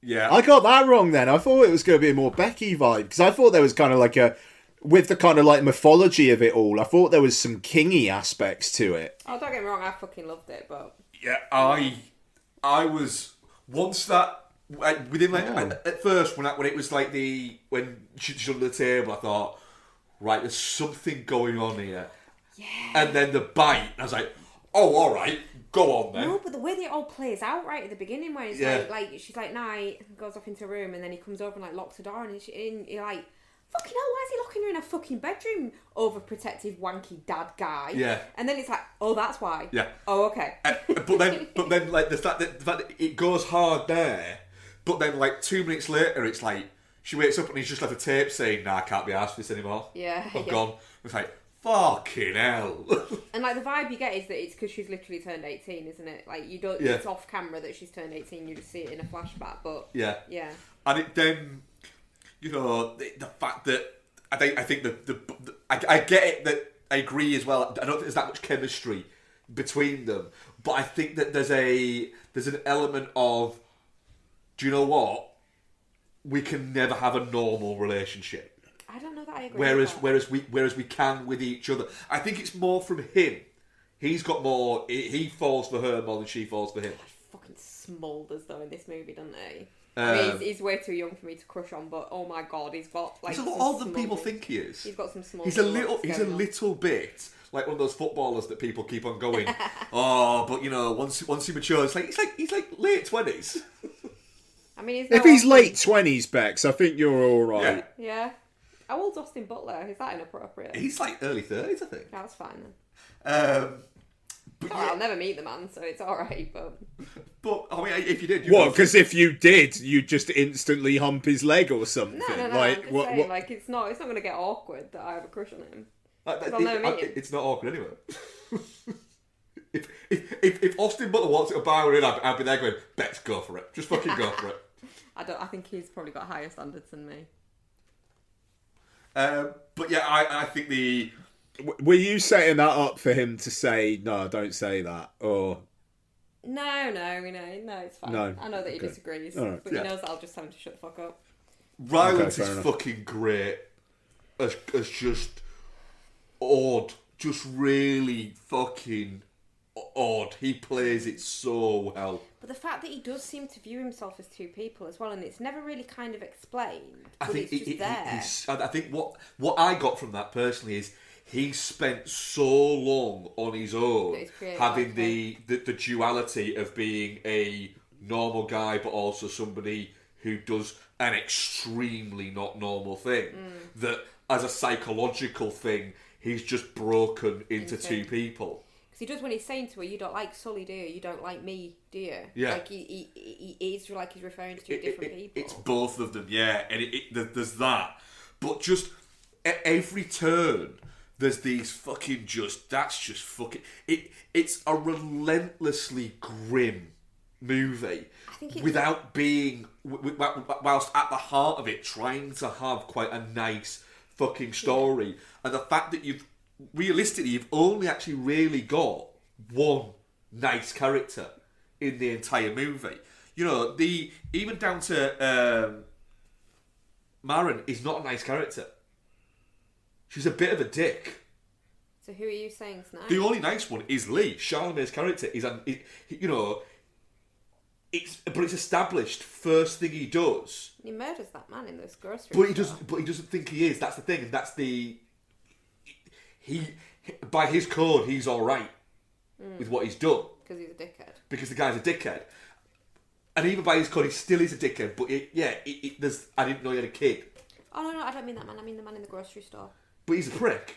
Yeah. I got that wrong then. I thought it was going to be a more Becky vibe because I thought there was kind of like with the kind of like mythology of it all, I thought there was some kingy aspects to it. Oh, don't get me wrong, I fucking loved it, but... Yeah, I was... Once that... Within like... At first, when it was like when she's under the table, I thought... Right, there's something going on here. Yeah. And then the bite, I was like, oh, all right, go on then. No, but the way that it all plays out right at the beginning, when it's like she's like, night, goes off into a room, and then he comes over and like locks the door, and you're like, fucking hell, why is he locking her in a fucking bedroom? Overprotective, wanky dad guy. Yeah. And then it's like, oh, that's why. Yeah. Oh, okay. But then, like the fact that it goes hard there, but then like 2 minutes later, it's like. She wakes up and he's just left a tape saying, nah, I can't be asked for this anymore. Yeah. I'm gone. It's like, fucking hell. And like the vibe you get is that it's because she's literally turned 18, isn't it? Like you don't, it's off camera that she's turned 18, you just see it in a flashback, but... Yeah. Yeah. And it then, you know, the fact that, I think I get it that, I agree as well, I don't think there's that much chemistry between them, but I think that there's an element of, do you know what? We can never have a normal relationship. I don't know that I agree. Whereas we can with each other. I think it's more from him. He's got more. He falls for her more than she falls for him. I fucking smoulders though in this movie, doesn't he? I mean, he's way too young for me to crush on, but oh my god, he's got like. He's a lot some older than people smoulders. think he is. He's got some small. He's a little bit like one of those footballers that people keep on going. Oh, but you know, once he matures, he's like late 20s. I mean, If he's late 20s, Bex, I think you're all right. Yeah. How old's Austin Butler? Is that inappropriate? He's like early 30s, I think. That's fine then. But I'll never meet the man, so it's alright, But, I mean, if you did... What, because if you did, you'd just instantly hump his leg or something? No, like, I'm just saying, like, it's not going to get awkward that I have a crush on him. I'll never meet him. It's not awkward anyway. if Austin Butler wants to buy her in, I'd be there going, Bex, go for it. Just fucking go for it. I think he's probably got higher standards than me. But yeah, I think the... Were you setting that up for him to say, no, don't say that? Or... No, it's fine. No. I know that he disagrees, Right. but he knows that I'll just tell him to shut the fuck up. Rylance Okay, is enough. fucking great as just odd. Just really fucking odd. He plays it so well. But the fact that he does seem to view himself as two people as well, and it's never really kind of explained, I but think it's just there. I think what I got from that personally is he spent so long on his own That he's created having like the duality of being a normal guy but also somebody who does an extremely not normal thing. That as a psychological thing, he's just broken into two people. Because he does when he's saying to her, "You don't like Sully, do you? You don't like me, do you?" Yeah. Like he is like he's referring to two different people. It's both of them, yeah, and there's that. But just at every turn, there's these fucking it's a relentlessly grim movie without being, whilst at the heart of it, trying to have quite a nice fucking story. And the fact that you've only actually really got one nice character in the entire movie. You know, even down to Maren is not a nice character. She's a bit of a dick. So who are you saying's nice? The only nice one is Lee. Charlemagne's character is, it's established first thing he does. He murders that man in this grocery store. But he doesn't think he is. That's the thing, and that's by his code, he's all right with what he's done Because he's a dickhead. because the guy's a dickhead. And even by his code, he still is a dickhead. But I didn't know he had a kid. Oh no, I don't mean that man. I mean the man in the grocery store. But he's a prick.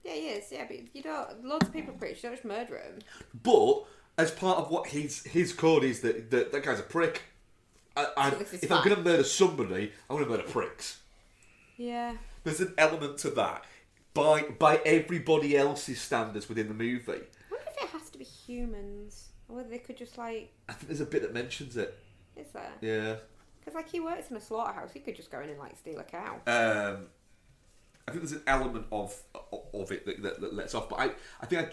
Yeah, he is. Yeah, but you don't. Loads of people are pricks. You don't just murder him. But as part of what his code is that guy's a prick. If I'm going to murder somebody, I'm going to murder pricks. Yeah. There's an element to that by everybody else's standards within the movie. I wonder if it has to be humans, or whether they could just like. I think there's a bit that mentions it. Is there? Yeah. Because like he works in a slaughterhouse, he could just go in and like steal a cow. I think there's an element of it that lets off, but I think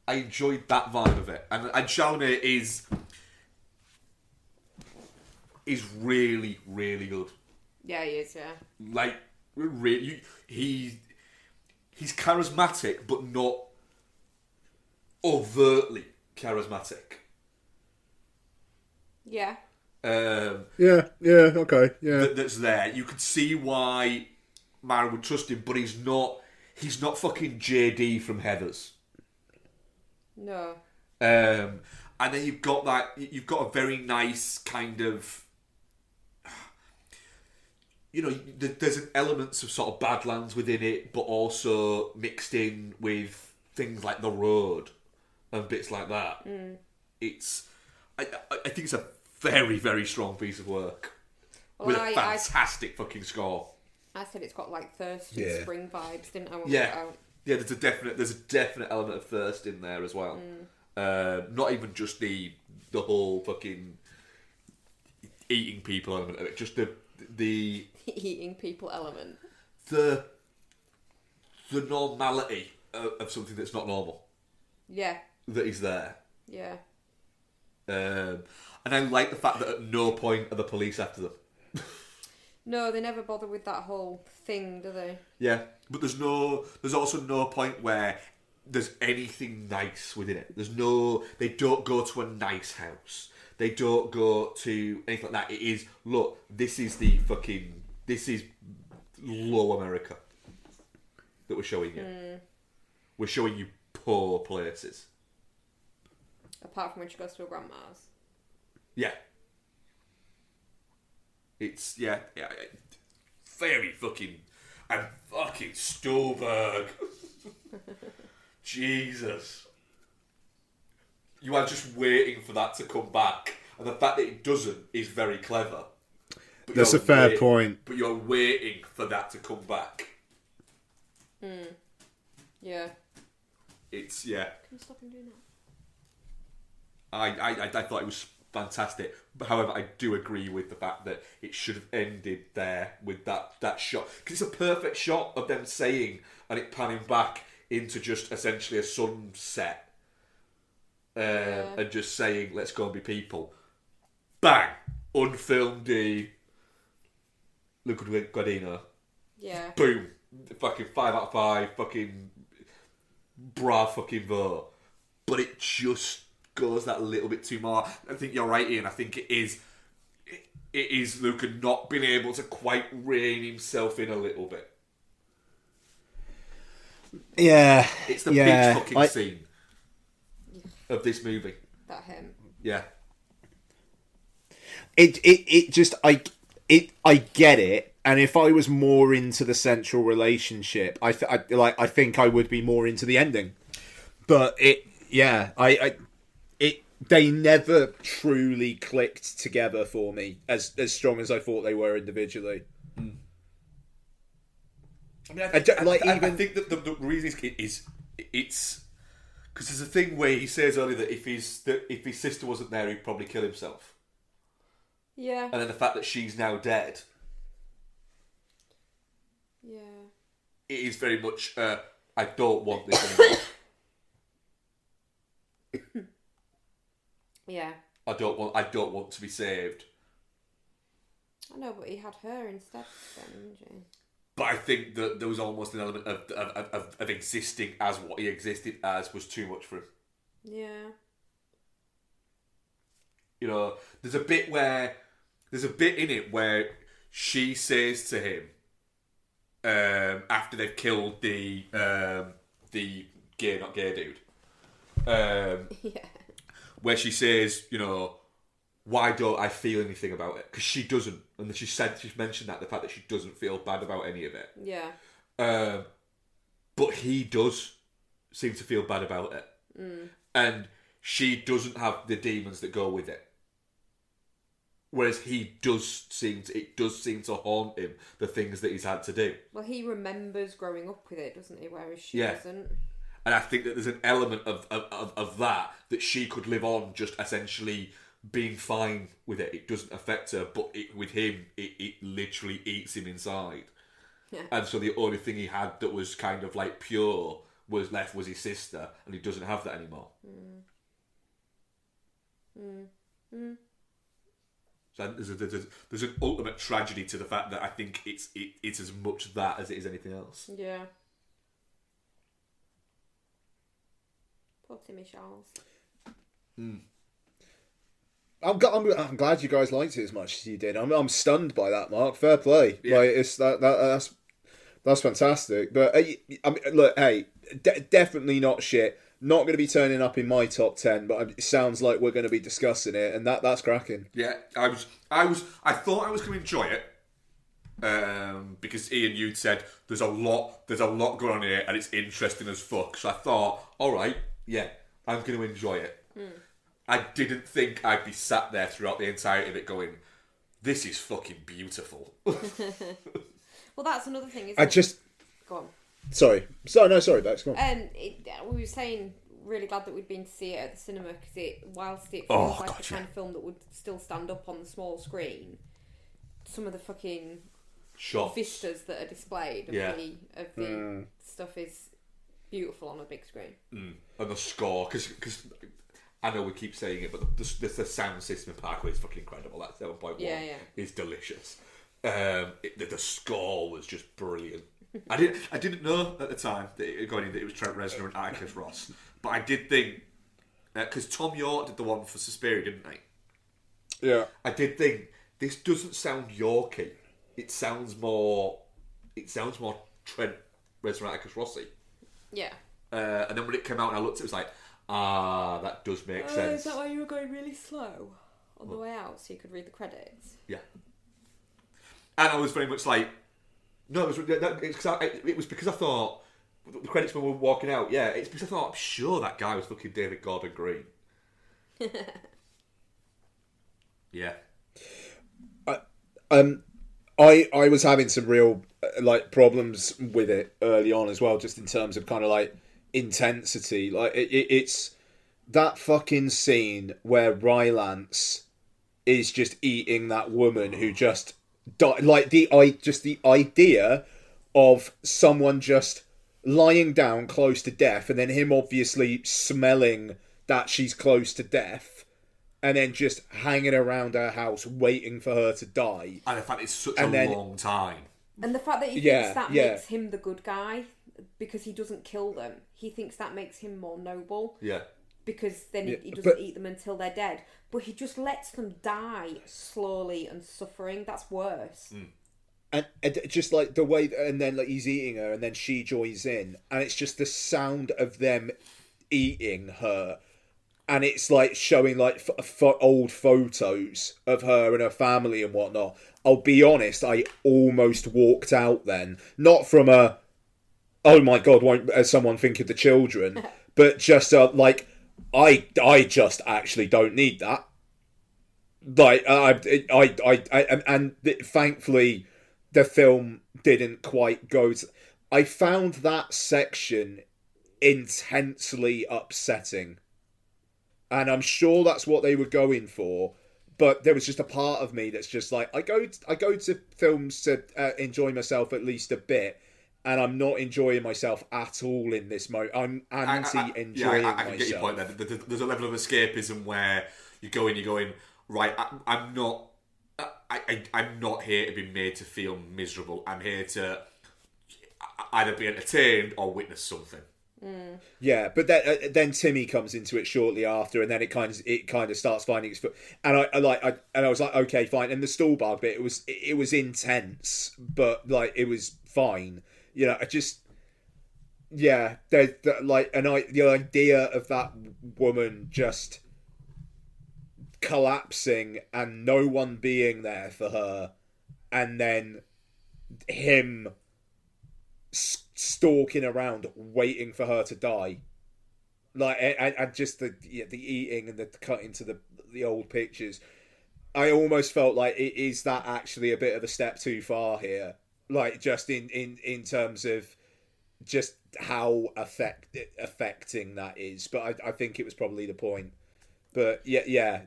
I enjoyed that vibe of it, and Chalamet is really, really good. Yeah, he is. Yeah. Like really, he's charismatic, but not overtly charismatic. Yeah. Okay, yeah. That's there. You could see why Mara would trust him, but he's not fucking JD from Heathers. No. And then you've got a very nice kind of, there's an elements of sort of Badlands within it, but also mixed in with things like The Road and bits like that. I think it's a very, very strong piece of work with a fantastic fucking score. I said it's got like thirst and spring vibes, didn't I? Yeah, there's a definite element of thirst in there as well. Not even just the whole fucking eating people element of it, just the eating people element. The normality of something that's not normal. Yeah. That is there. Yeah. And I like the fact that at no point are the police after them. No, they never bother with that whole thing, do they? Yeah, but there's also no point where there's anything nice within it. They don't go to a nice house. They don't go to anything like that. It is, look, this is low America that we're showing you. We're showing you poor places. Apart from when she goes to her grandma's. Yeah. It's, very fucking... And fucking Stolberg. Jesus. You are just waiting for that to come back. And the fact that it doesn't is very clever. But That's a fair point. But you're waiting for that to come back. Yeah. It's, Can you stop and do that? I thought it was fantastic. However, I do agree with the fact that it should have ended there with that shot. Because it's a perfect shot of them saying, and it panning back into just essentially a sunset. And just saying, let's go and be people. Bang! Unfilmed Luca Guadagnino. Yeah. Boom! Fucking 5 out of 5. Fucking bra fucking vote. But it just goes that little bit too far. I think you're right, Ian. I think it is Luca not being able to quite rein himself in a little bit. Yeah. It's the peach fucking scene of this movie. That him. Yeah. It just I get it, and if I was more into the central relationship, I think I would be more into the ending. But they never truly clicked together for me as strong as I thought they were individually. I mean, I think that the reason is it's because there's a thing where he says earlier that if his sister wasn't there, he'd probably kill himself. Yeah. And then the fact that she's now dead. Yeah. It is very much, I don't want this anymore. Yeah. I don't want to be saved. I know, but he had her instead then, didn't he? But I think that there was almost an element of existing as what he existed as was too much for him. Yeah. You know, there's a bit in it where she says to him, after they've killed the not gay dude, Yeah. where she says, you know, why don't I feel anything about it? Because she doesn't, and she's mentioned that, the fact that she doesn't feel bad about any of it. Yeah. But he does seem to feel bad about it, and she doesn't have the demons that go with it. Whereas it does seem to haunt him, the things that he's had to do. Well, he remembers growing up with it, doesn't he? Whereas she Yeah. doesn't. And I think that there's an element of that she could live on just essentially being fine with it. It doesn't affect her, but with him, it literally eats him inside. Yeah. And so the only thing he had that was kind of like pure was his sister, and he doesn't have that anymore. So there's an ultimate tragedy to the fact that I think it's as much that as it is anything else. Yeah. Poor Timmy Charles. I'm glad you guys liked it as much as you did. I'm stunned by that, Mark. Fair play. Yeah. Like it's that's fantastic. But I mean, look, hey, definitely not shit. Not going to be turning up in my top 10, but it sounds like we're going to be discussing it, and that's cracking. Yeah, I thought I was going to enjoy it, because Ian, you'd said there's a lot going on here, and it's interesting as fuck. So I thought, all right, yeah, I'm going to enjoy it. I didn't think I'd be sat there throughout the entirety of it going, this is fucking beautiful. Well, that's another thing, isn't I it? just Go on. sorry, Bex, go on. We were saying really glad that we'd been to see it at the cinema because whilst it Oh, feels like God, the kind of film that would still stand up on the small screen, some of the fucking Shots. vistas that are displayed of the stuff is beautiful on a big screen. And the score, because I know we keep saying it, but the sound system in Parkway is fucking incredible. That 7.1 is delicious. The score was just brilliant. I didn't know at the time that it was Trent Reznor and Atticus Ross, but I did think because Tom York did the one for Suspiria, didn't he? Yeah. I did think, this doesn't sound Yorkie. It sounds more Trent Reznor Rossi. Yeah. And then when it came out and I looked, it was like, that does make sense. Is that why you were going really slow on the way out so you could read the credits? Yeah. And I was very much like, no, it was because I thought, the credits when we were walking out, yeah, it's because I thought, I'm sure that guy was fucking David Gordon Green. Yeah. I was having some real problems with it early on as well, just in terms of kind of like intensity. Like it's that fucking scene where Rylance is just eating that woman who just died. Like the idea of someone just lying down close to death, and then him obviously smelling that she's close to death, and then just hanging around her house waiting for her to die. And the fact it's such a long time. And the fact that he thinks that makes him the good guy because he doesn't kill them. He thinks that makes him more noble. Yeah. Because then he doesn't eat them until they're dead. But he just lets them die slowly and suffering. That's worse. And just like the way, and then like he's eating her, and then she joins in, and it's just the sound of them eating her, and it's like showing like old photos of her and her family and whatnot. I'll be honest, I almost walked out then, not from a, oh my god, won't someone think of the children, but just like I just actually don't need that. Like and thankfully, the film didn't quite go to... I found that section intensely upsetting. And I'm sure that's what they were going for. But there was just a part of me that's just like, I go to films to enjoy myself at least a bit. And I'm not enjoying myself at all in this moment. I'm anti-enjoying myself. I can get your point there. There's a level of escapism where you're going, right, I'm not here to be made to feel miserable. I'm here to either be entertained or witness something. Yeah, but then Timmy comes into it shortly after, and then it kind of starts finding its foot. And I was like, okay, fine. And the Stallbag bit, it was intense, but like it was fine. You know, the idea of that woman just collapsing and no one being there for her, and then him stalking around waiting for her to die, like and just the eating and the cutting to the old pictures. I almost felt like, is that actually a bit of a step too far here? Like just in terms of just how affecting that is. But I think it was probably the point. But yeah.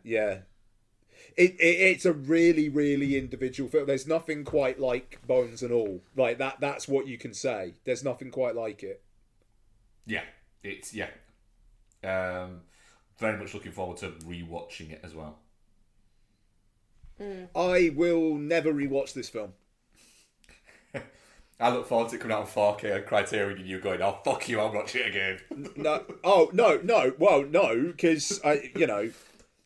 It's a really, really individual film. There's nothing quite like Bones and All. Like that's what you can say. There's nothing quite like it. Yeah. Very much looking forward to rewatching it as well. I will never rewatch this film. I look forward to it coming out on 4K and Criterion and you going, oh, fuck you, I'll watch it again. No. Oh, no. Well, no, because, I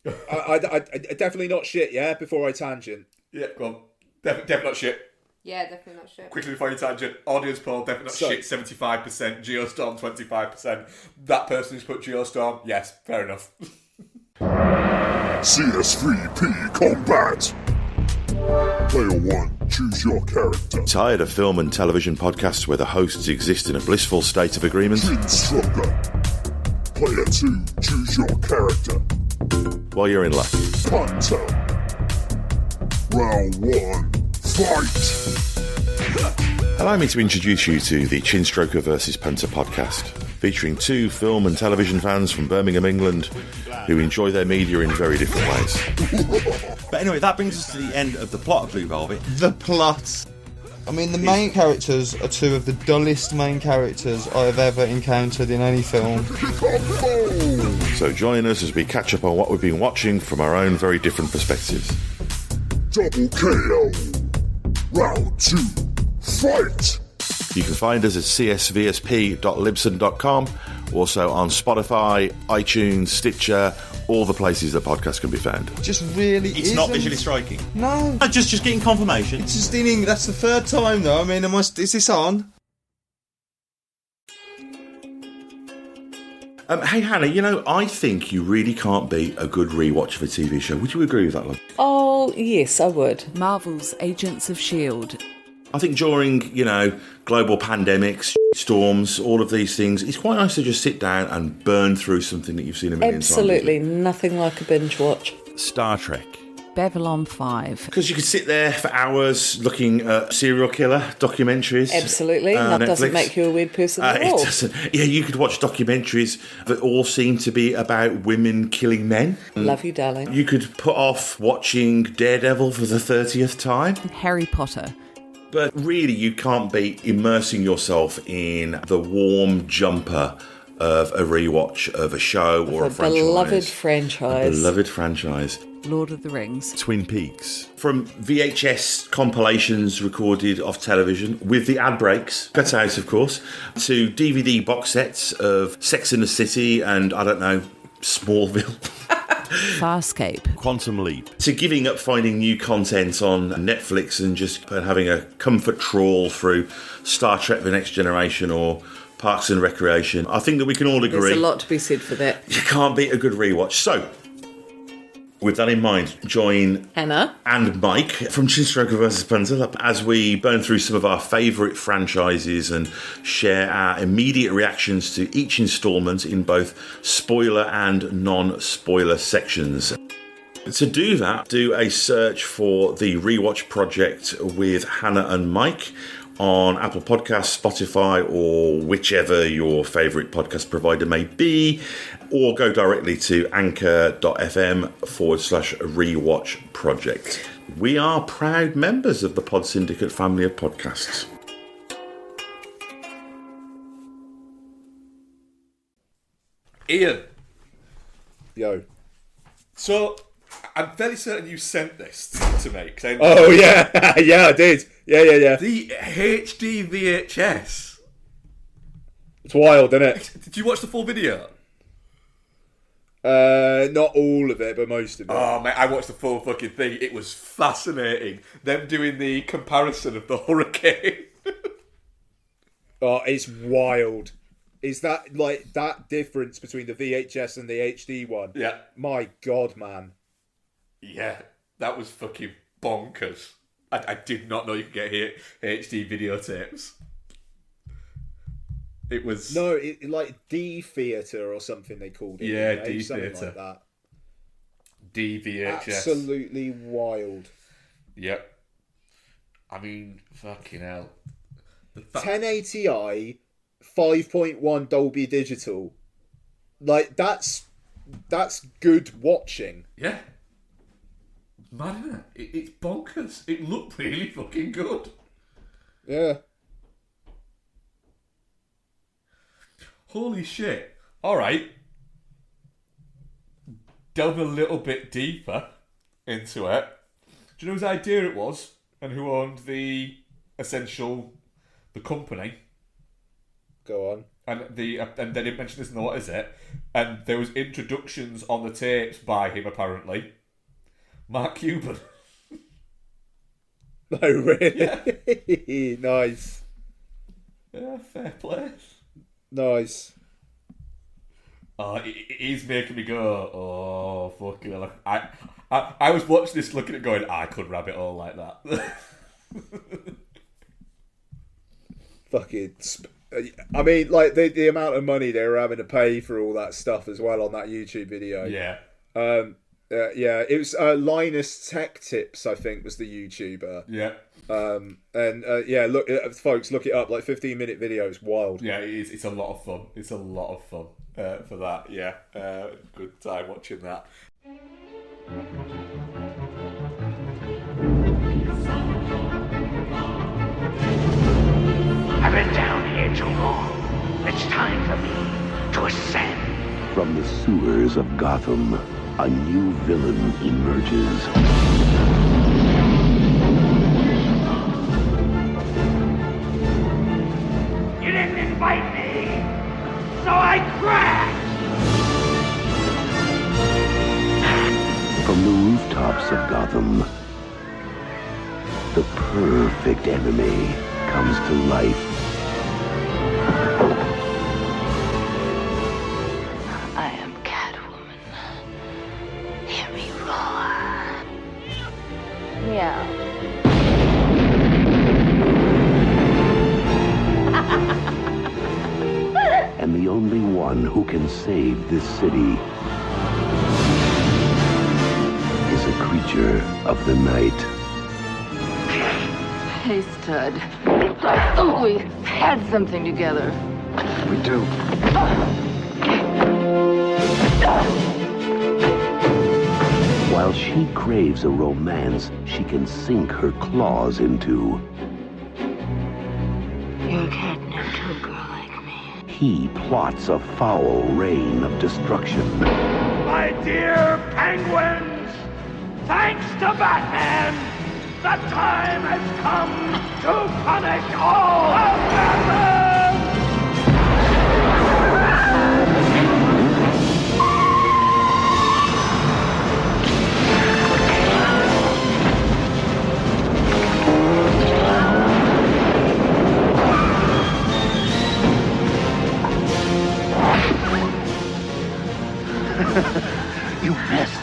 definitely not shit, yeah, before I tangent. Yeah, go on. Definitely not shit. Yeah, definitely not shit. Quickly before you tangent, audience poll, definitely not shit, 75%, Geostorm, 25%. That person who's put Geostorm, yes, fair enough. CS3P Combat. Player 1, choose your character. Tired of film and television podcasts where the hosts exist in a blissful state of agreement? Twin Stronger. Player 2, choose your character. Well, you're in luck. Hunter. Round 1, fight! Allow me to introduce you to the Chinstroker vs. Punter podcast, featuring two film and television fans from Birmingham, England, who enjoy their media in very different ways. But anyway, that brings us to the end of the plot of Blue Velvet. The plot. I mean, the main characters are two of the dullest main characters I have ever encountered in any film. So join us as we catch up on what we've been watching from our own very different perspectives. Double KO. Round 2, fight! You can find us at csvsp.libsyn.com, also on Spotify, iTunes, Stitcher, all the places that podcasts can be found. Just really It's not visually striking. No. Just getting confirmation. It's just in English. That's the third time, though. I mean, is this on? Hey, Hannah, I think you really can't beat a good rewatch of a TV show. Would you agree with that, love? Oh, yes, I would. Marvel's Agents of S.H.I.E.L.D. I think during, global pandemics, storms, all of these things, it's quite nice to just sit down and burn through something that you've seen a million times. Absolutely, nothing like a binge watch. Star Trek. Babylon 5. Because you could sit there for hours looking at serial killer documentaries. Absolutely, that doesn't Netflix. make you a weird person at all. It doesn't. Yeah, you could watch documentaries that all seem to be about women killing men. Love you, darling. You could put off watching Daredevil for the 30th time. Harry Potter. But really, you can't beat immersing yourself in the warm jumper of a rewatch of a show or a franchise. Beloved franchise. Lord of the Rings. Twin Peaks. From VHS compilations recorded off television with the ad breaks, cut out of course, to DVD box sets of Sex and the City and, I don't know, Smallville. Farscape. Quantum Leap. To giving up finding new content on Netflix and just having a comfort trawl through Star Trek The Next Generation or Parks and Recreation. I think that we can all agree. There's a lot to be said for that. You can't beat a good rewatch. So, with that in mind, join Anna and Mike from Chinstroker vs. Punter as we burn through some of our favourite franchises and share our immediate reactions to each instalment in both spoiler and non-spoiler sections. To do that, do a search for the Rewatch Project with Hannah and Mike on Apple Podcasts, Spotify, or whichever your favourite podcast provider may be, or go directly to anchor.fm/rewatch project. We are proud members of the Pod Syndicate family of podcasts. Ian. Yo. So, I'm fairly certain you sent this to me. Oh, yeah. Yeah, I did. Yeah. The HD VHS. It's wild, isn't it? Did you watch the full video? Not all of it, but most of it. Oh, mate, I watched the full fucking thing. It was fascinating. Them doing the comparison of the hurricane. Oh, it's wild. Is that, like, that difference between the VHS and the HD one? Yeah. My God, man. Yeah, that was fucking bonkers. I did not know you could get HD videotapes. It was... No, like D-Theatre or something they called it. Yeah, D-Theatre. Something like that. DVHS. Absolutely wild. Yep. I mean, fucking hell. 1080i, 5.1 Dolby Digital. Like, that's good watching. Yeah. Mad, isn't it? It's bonkers. It looked really fucking good. Yeah. Holy shit. Alright. Delve a little bit deeper into it. Do you know whose idea it was? And who owned the company? Go on. And they didn't mention this in the what is it? And there was introductions on the tapes by him apparently. Mark Cuban. Oh, really? Yeah. Nice. Yeah, fair play. Nice. Oh, he's making me go, oh, fucking hell. I was watching this looking at it going, I could rabbit all like that. Fucking... I mean, like, the amount of money they were having to pay for all that stuff as well on that YouTube video. Yeah. Yeah, it was Linus Tech Tips, I think, was the YouTuber. Yeah. Yeah, look, folks, look it up. Like 15-minute video, it's wild. Yeah, it is. It's a lot of fun. It's a lot of fun for that. Yeah, good time watching that. I've been down here too long. It's time for me to ascend. From the sewers of Gotham, a new villain emerges. You didn't invite me, so I crashed! From the rooftops of Gotham, the perfect enemy comes to life. I am Catwoman. Hear me roar. Meow. And the only one who can save this city is a creature of the night. Hey, Stud. I thought we had something together. We do. While she craves a romance she can sink her claws into, You're catnip to a girl like me. he plots a foul reign of destruction. My dear penguins, thanks to Batman, the time has come to punish all of Gotham! You missed.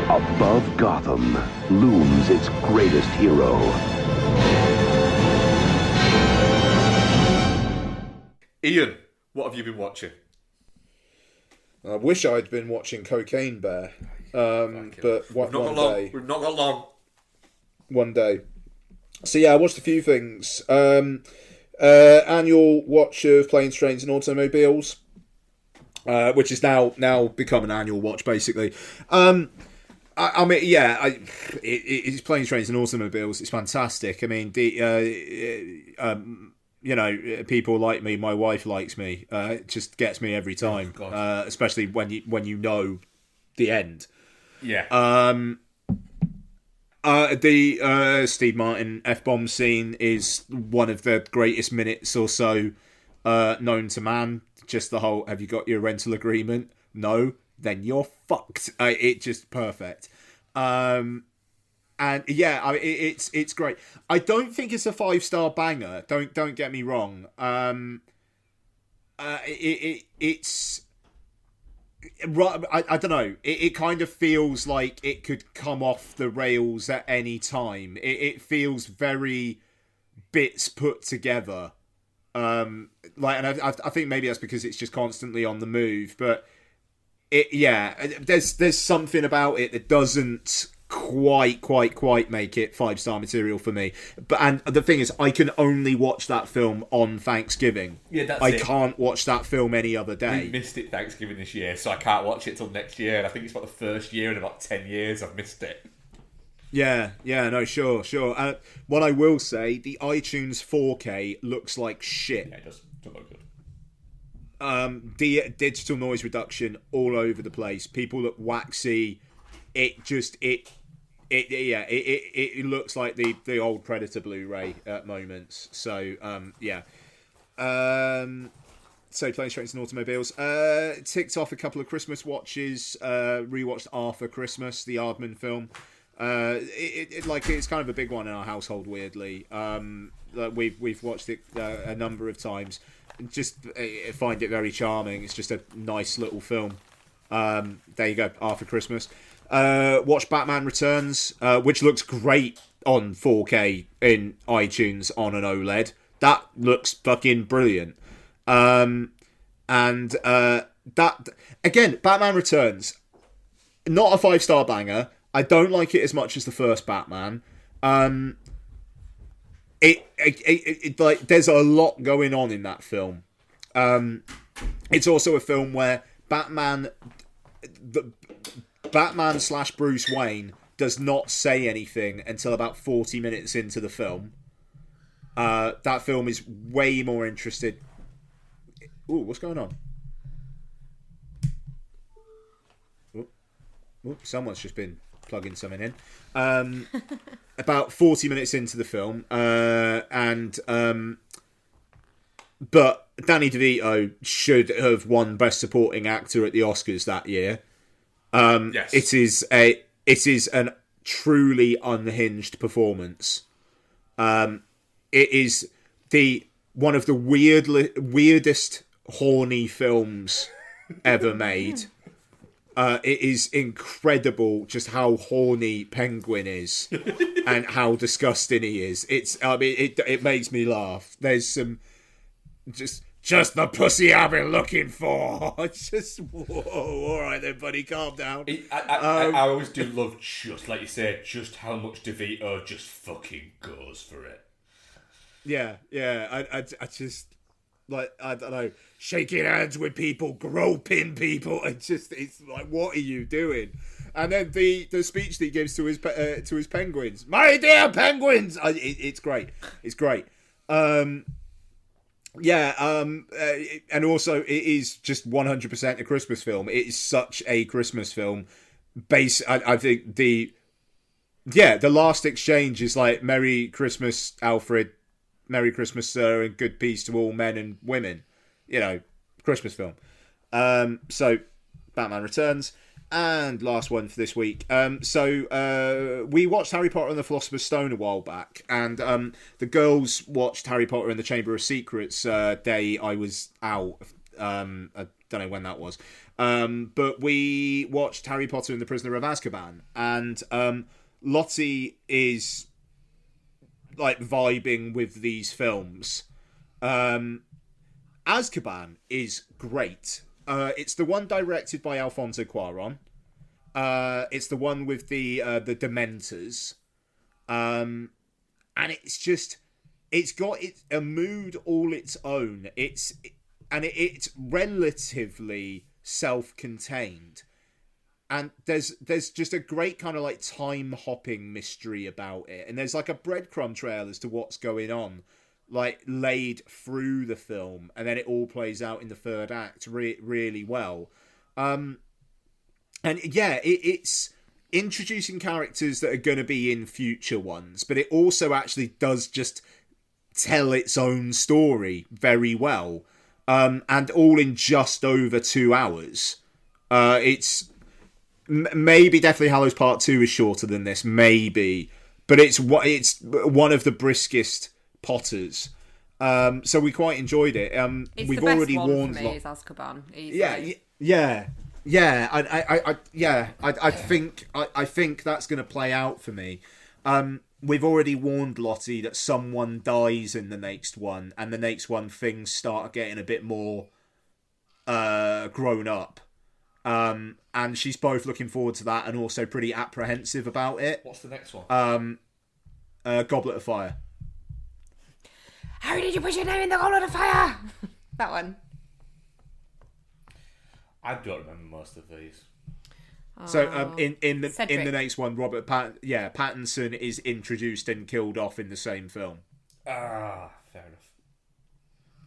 Above Gotham looms its greatest hero. Ian, what have you been watching? I wish I'd been watching Cocaine Bear, but one day. We've not got long. One day. So yeah, I watched a few things. Annual watch of Planes, Trains and Automobiles, which is now become an annual watch basically. I mean, yeah, it's Planes, Trains and Automobiles. It's fantastic. I mean, you know, people like me. My wife likes me. It just gets me every time, especially when you know the end. Yeah. The Steve Martin F-bomb scene is one of the greatest minutes or so known to man. Just the whole, have you got your rental agreement? No? Then you're fucked. It's just perfect. And yeah, I mean, it's great. I don't think it's a 5-star banger. Don't get me wrong. It's I don't know. It kind of feels like it could come off the rails at any time. It feels very bits put together. And I think maybe that's because it's just constantly on the move. But there's something about it that doesn't quite make it 5-star material for me. And the thing is, I can only watch that film on Thanksgiving. Yeah, that's I it. can't watch that film any other day. We missed it Thanksgiving this year, so I can't watch it till next year. And I think it's about the first year in about 10 years I've missed it. Yeah, no, sure. What I will say, the iTunes 4K looks like shit. Yeah, it does look good. Digital noise reduction all over the place. People look waxy. It looks like the old Predator Blu-ray at moments. So so Planes, Trains and Automobiles. Ticked off a couple of Christmas watches. Rewatched Arthur Christmas, the Aardman film. It's kind of a big one in our household. Weirdly, we've watched it a number of times. Just find it very charming. It's just a nice little film. There you go, Arthur Christmas. Watch Batman Returns, which looks great on 4K in iTunes on an OLED. That looks fucking brilliant. And that again, Batman Returns, not a 5-star banger. I don't like it as much as the first Batman. Like there's a lot going on in that film. It's also a film where Batman / Bruce Wayne does not say anything until about 40 minutes into the film. That film is way more interested. Ooh, what's going on? someone's just been plugging something in. About 40 minutes into the film, but Danny DeVito should have won Best Supporting Actor at the Oscars that year. Yes. It is an truly unhinged performance. It is one of the weirdest horny films ever made. It is incredible just how horny Penguin is and how disgusting he is. It makes me laugh. There's some just the pussy I've been looking for. Just whoa, all right then, buddy, calm down. I always do love, just like you said, just how much DeVito just fucking goes for it. Yeah. I just like, I don't know, shaking hands with people, groping people, it's like, what are you doing? And then the speech that he gives to his penguins, my dear penguins, it's great. It's great. And also it is just 100% a Christmas film. It is such a Christmas film. I think the last exchange is like, Merry Christmas, Alfred, Merry Christmas, sir, and good peace to all men and women. You know, Christmas film. So Batman Returns. And last one for this week. We watched Harry Potter and the Philosopher's Stone a while back, and the girls watched Harry Potter and the Chamber of Secrets day I was out. I don't know when that was. But we watched Harry Potter and the Prisoner of Azkaban, and Lottie is like vibing with these films. Azkaban is great. It's the one directed by Alfonso Cuarón. It's the one with the Dementors. And it's got a mood all its own. It's relatively self-contained. And there's just a great kind of like time hopping mystery about it. And there's like a breadcrumb trail as to what's going on, like laid through the film, and then it all plays out in the third act really well. It's introducing characters that are going to be in future ones, but it also actually does just tell its own story very well, and all in just over 2 hours. It's maybe definitely Hallows Part 2 is shorter than this, maybe, but it's one of the briskest Potters. So we quite enjoyed it. It's we've the best already one warned for me is Azkaban. I think that's going to play out for me. We've already warned Lottie that someone dies in the next one, and the next one things start getting a bit more grown up. And she's both looking forward to that and also pretty apprehensive about it. What's the next one? Goblet of Fire. Harry, did you put your name in the Goblet of Fire? That one. I don't remember most of these. So in the next one, Pattinson is introduced and killed off in the same film. Fair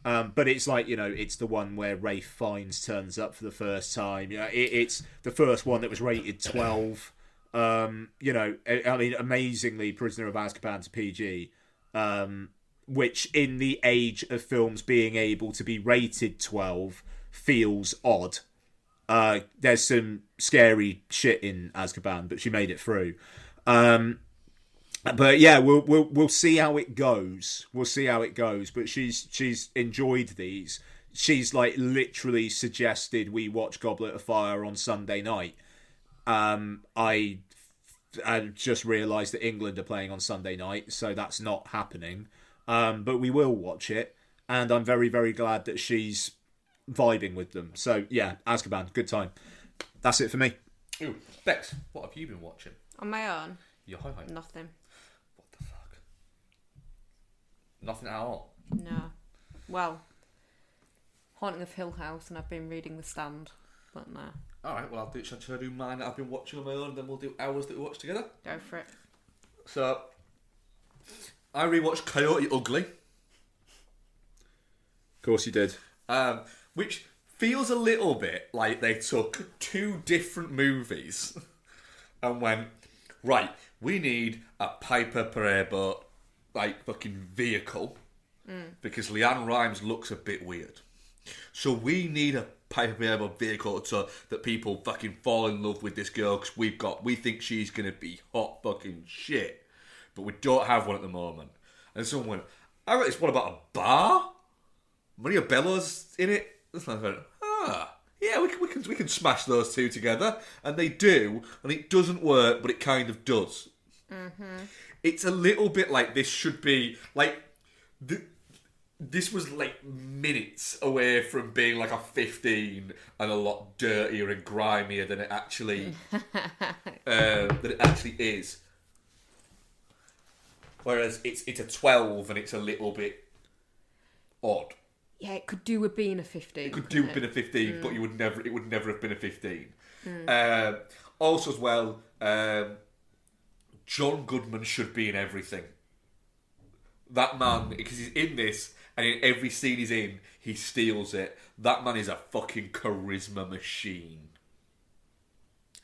enough. But it's like, it's the one where Ralph Fiennes turns up for the first time. It's the first one that was rated 12. Amazingly, Prisoner of Azkaban's PG, which in the age of films being able to be rated 12 feels odd. There's some scary shit in Azkaban, but she made it through. But yeah, we'll see how it goes. But she's enjoyed these. She's like literally suggested we watch Goblet of Fire on Sunday night. I just realised that England are playing on Sunday night, so that's not happening. But we will watch it, and I'm very, very glad that she's vibing with them. So yeah, Azkaban, good time. That's it for me. Ooh, Bex, what have you been watching? On my own? Hi. Nothing. What the fuck? Nothing at all? No. Well, Haunting of Hill House, and I've been reading The Stand, but no. Alright, well, shall I do mine that I've been watching on my own, and then we'll do ours that we watch together? Go for it. So, I rewatched Coyote Ugly. Of course you did. Which feels a little bit like they took two different movies and went, right, we need a Piper Parabo, like, fucking vehicle, because Leanne Rimes looks a bit weird. So we need a Piper Parabo vehicle so that people fucking fall in love with this girl, because we think she's going to be hot fucking shit. But we don't have one at the moment. And someone went, I got this one about a bar? Maria Bello's in it? And I went, yeah, we can smash those two together. And they do, and it doesn't work, but it kind of does. Mm-hmm. It's a little bit like this should be, like, this was like minutes away from being like a 15 and a lot dirtier and grimier than it actually is. Whereas it's a 12 and it's a little bit odd. Yeah, it could do with being a 15. It could do with being a 15, but it would never have been a 15. Mm. Also as well, John Goodman should be in everything. That man, because he's in this, and in every scene he's in, he steals it. That man is a fucking charisma machine.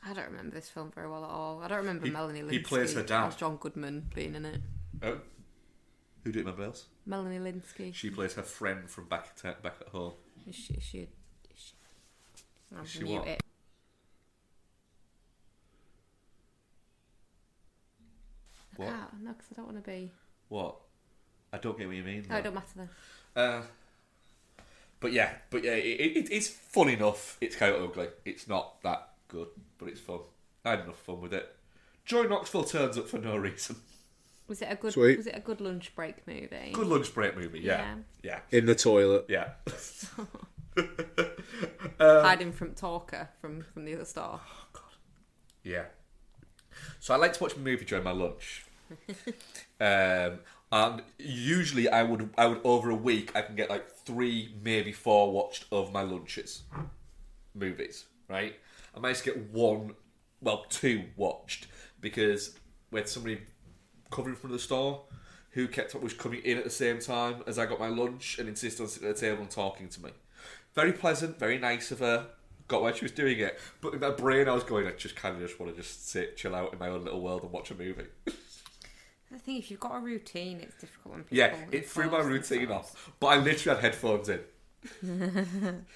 I don't remember this film very well at all. I don't remember Melanie Linsky. He plays her dad. Or John Goodman being in it. Oh, who did it remember else? Melanie Linsky. She plays her friend from back at home. Is she? I'll She mute what? it. What? No, because I don't want to be... What? I don't get what you mean. No, it don't matter then. But yeah, it's fun enough. It's kind of ugly. It's not that good, but it's fun. I had enough fun with it. Joy Knoxville turns up for no reason. Was it a good? Sweet. Was it a good lunch break movie? Good lunch break movie. Yeah. In the toilet. Yeah. Hiding from Talker from the other store. Oh God. Yeah. So I like to watch a movie during my lunch. And usually I would over a week I can get like 3, maybe 4 watched of my lunches. Movies, right? I managed to get 2 watched because we had somebody covering from the store who was coming in at the same time as I got my lunch and insisted on sitting at the table and talking to me. Very pleasant, very nice of her. Got why she was doing it, but in my brain I was going, I just want to sit, chill out in my own little world and watch a movie. The thing is, you've got a routine. It's difficult when people. It threw my routine off, but I literally had headphones in.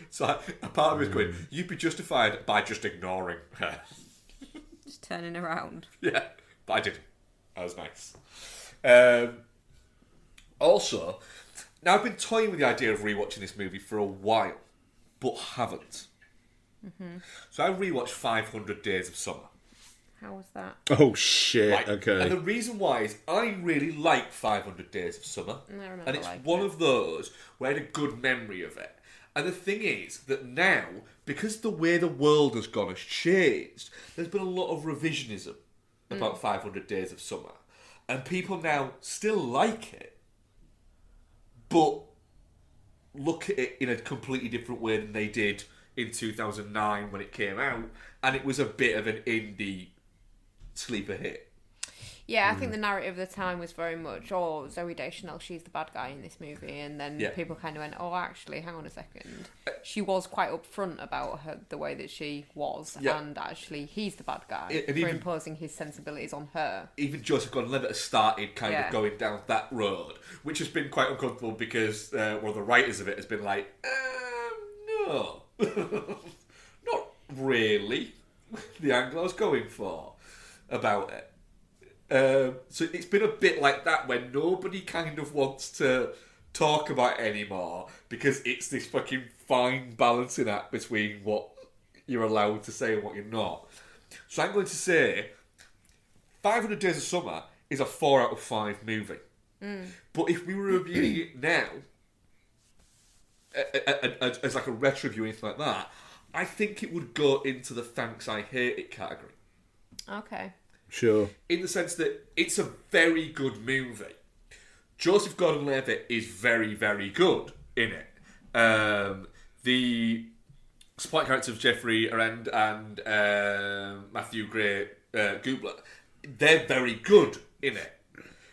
So a part of me was going, you'd be justified by just ignoring her. Just turning around. Yeah, but I didn't. That was nice. Also, now I've been toying with the idea of rewatching this movie for a while, but haven't. Mm-hmm. So I rewatched 500 Days of Summer. How was that? Oh shit! Right. Okay. And the reason why is I really like 500 Days of Summer, I remember and it's liking one it. of those where I had a good memory of it. And the thing is that now, because the way the world has gone has changed, there's been a lot of revisionism about 500 Days of Summer, and people now still like it, but look at it in a completely different way than they did in 2009 when it came out, and it was a bit of an indie sleeper hit. Yeah, I think the narrative of the time was very much, Zoe Deschanel, she's the bad guy in this movie, and then people kind of went, actually, hang on a second. She was quite upfront about the way that she was, and actually he's the bad guy for imposing his sensibilities on her. Even Joseph Gordon-Levitt has started kind of going down that road, which has been quite uncomfortable because one of the writers of it has been like, no, not really the angle I was going for about it. So it's been a bit like that where nobody kind of wants to talk about it anymore because it's this fucking fine balancing act between what you're allowed to say and what you're not. So I'm going to say 500 Days of Summer is a 4 out of 5 movie. But if we were reviewing it now as like a retro review or anything like that, I think it would go into the thanks I hate it category. Okay. Sure. In the sense that it's a very good movie. Joseph Gordon-Levitt is very, very good in it. The supporting characters of Jeffrey Arend and Matthew Gray Gubler, they're very good in it.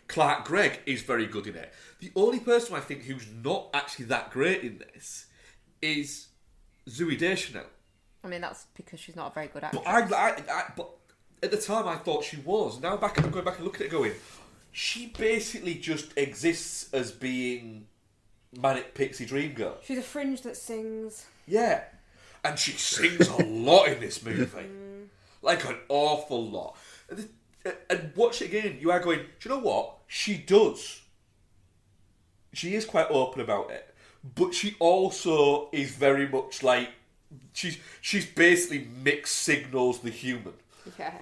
Clark Gregg is very good in it. The only person I think who's not actually that great in this is Zoe Deschanel. I mean, that's because she's not a very good actress. But at the time I thought she was. Now I'm going back and looking at it going, she basically just exists as being Manic Pixie Dream Girl. She's a fringe that sings. Yeah. And she sings a lot in this movie. Like an awful lot. And watch it again, you are going, do you know what? She does. She is quite open about it. But she also is very much like, she's basically mixed signals the human. Yeah.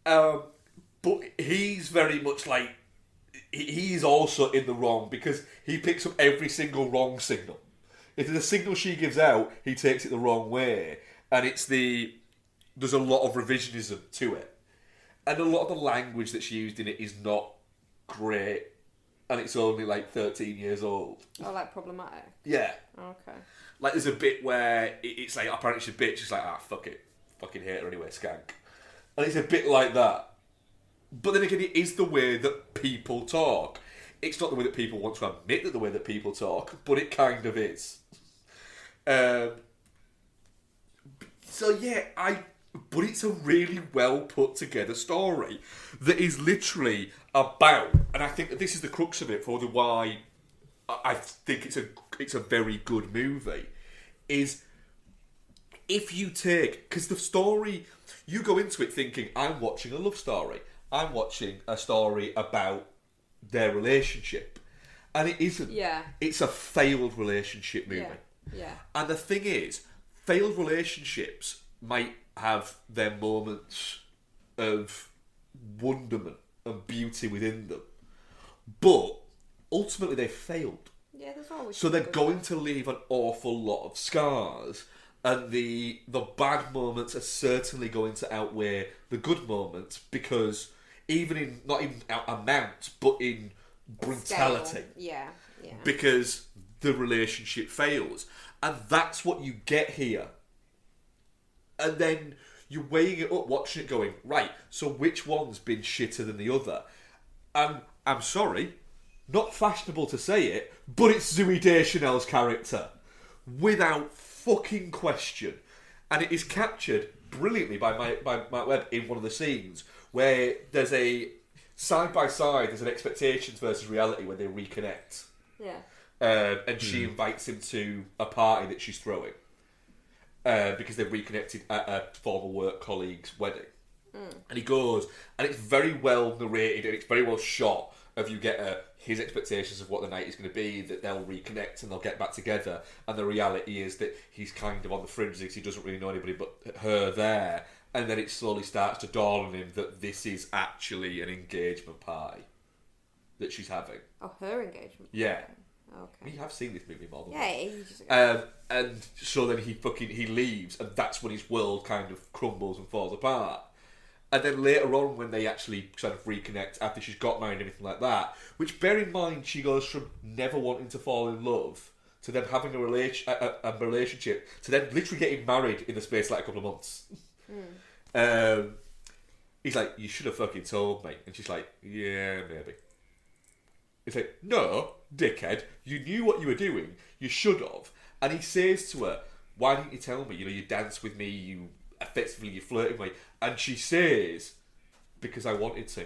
But he's very much like, he's also in the wrong because he picks up every single wrong signal. If there's a signal she gives out, he takes it the wrong way. And there's a lot of revisionism to it. And a lot of the language that's used in it is not great. And it's only like 13 years old. Oh, like problematic? Yeah. Okay. Like there's a bit where it's like, apparently she's a bitch. She's like, fuck it. Fucking hate her anyway, skank. And it's a bit like that. But then again, it is the way that people talk. It's not the way that people want to admit that the way that people talk, but it kind of is. So yeah, but it's a really well put together story that is literally about, and I think that this is the crux of it for why I think it's a very good movie, is if you take, because the story, you go into it thinking, I'm watching a love story. I'm watching a story about their relationship. And it isn't. Yeah. It's a failed relationship movie. Yeah. And the thing is, failed relationships might have their moments of wonderment and beauty within them. But ultimately they failed. Yeah, there's always. So they're going to leave an awful lot of scars. And the bad moments are certainly going to outweigh the good moments because even in, not even amount, but in brutality. Scale. Yeah. Because the relationship fails. And that's what you get here. And then you're weighing it up, watching it going, right, so which one's been shitter than the other? And I'm sorry, not fashionable to say it, but it's Zooey Deschanel's character. Without fucking question. And it is captured brilliantly by Mike Webb in one of the scenes where there's a side by side, there's an expectations versus reality when they reconnect. Yeah. And she invites him to a party that she's throwing because they've reconnected at a former work colleague's wedding. And he goes, and it's very well narrated and it's very well shot of you get his expectations of what the night is going to be, that they'll reconnect and they'll get back together, and the reality is that he's kind of on the fringe because he doesn't really know anybody but her there, and then it slowly starts to dawn on him that this is actually an engagement party that she's having. Oh, her engagement? Yeah. Okay. We have seen this movie more than yeah, ages ago. And so then he leaves, and that's when his world kind of crumbles and falls apart. And then later on, when they actually sort of reconnect after she's got married and everything like that, which bear in mind, she goes from never wanting to fall in love to then having a relationship to then literally getting married in the space of like a couple of months. He's like, you should have fucking told me. And she's like, yeah, maybe. It's like, no, dickhead, you knew what you were doing, you should have. And he says to her, why didn't you tell me? You know, you danced with me, you effectively, you're flirting with me. And she says, because I wanted to.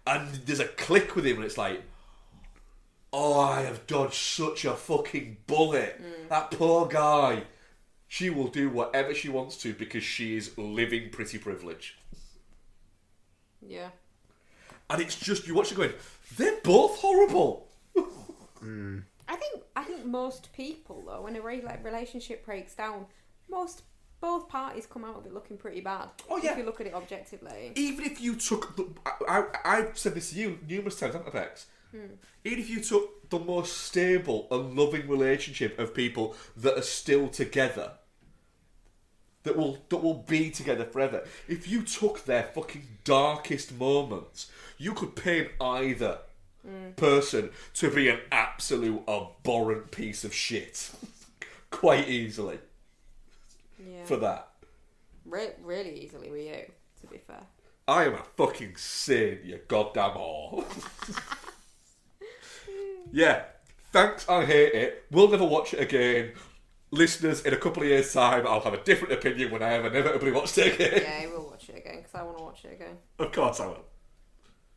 And there's a click with him and it's like, oh, I have dodged such a fucking bullet. That poor guy. She will do whatever she wants to because she is living pretty privilege. Yeah. And it's just, you watch it going, they're both horrible. I think most people though, when a relationship breaks down, both parties come out of it looking pretty bad. Oh yeah. If you look at it objectively. Even if you took I've said this to you numerous times, haven't I, Bex? Even if you took the most stable and loving relationship of people that are still together, that will be together forever, if you took their fucking darkest moments, you could paint either person to be an absolute abhorrent piece of shit quite easily. Yeah. For that. Really easily with you, to be fair. I am a fucking saint, you goddamn whore. Yeah. Thanks, I hate it. We'll never watch it again. Listeners, in a couple of years' time, I'll have a different opinion when I have inevitably watched it again. Yeah, we'll watch it again, because I want to watch it again. Of course I will.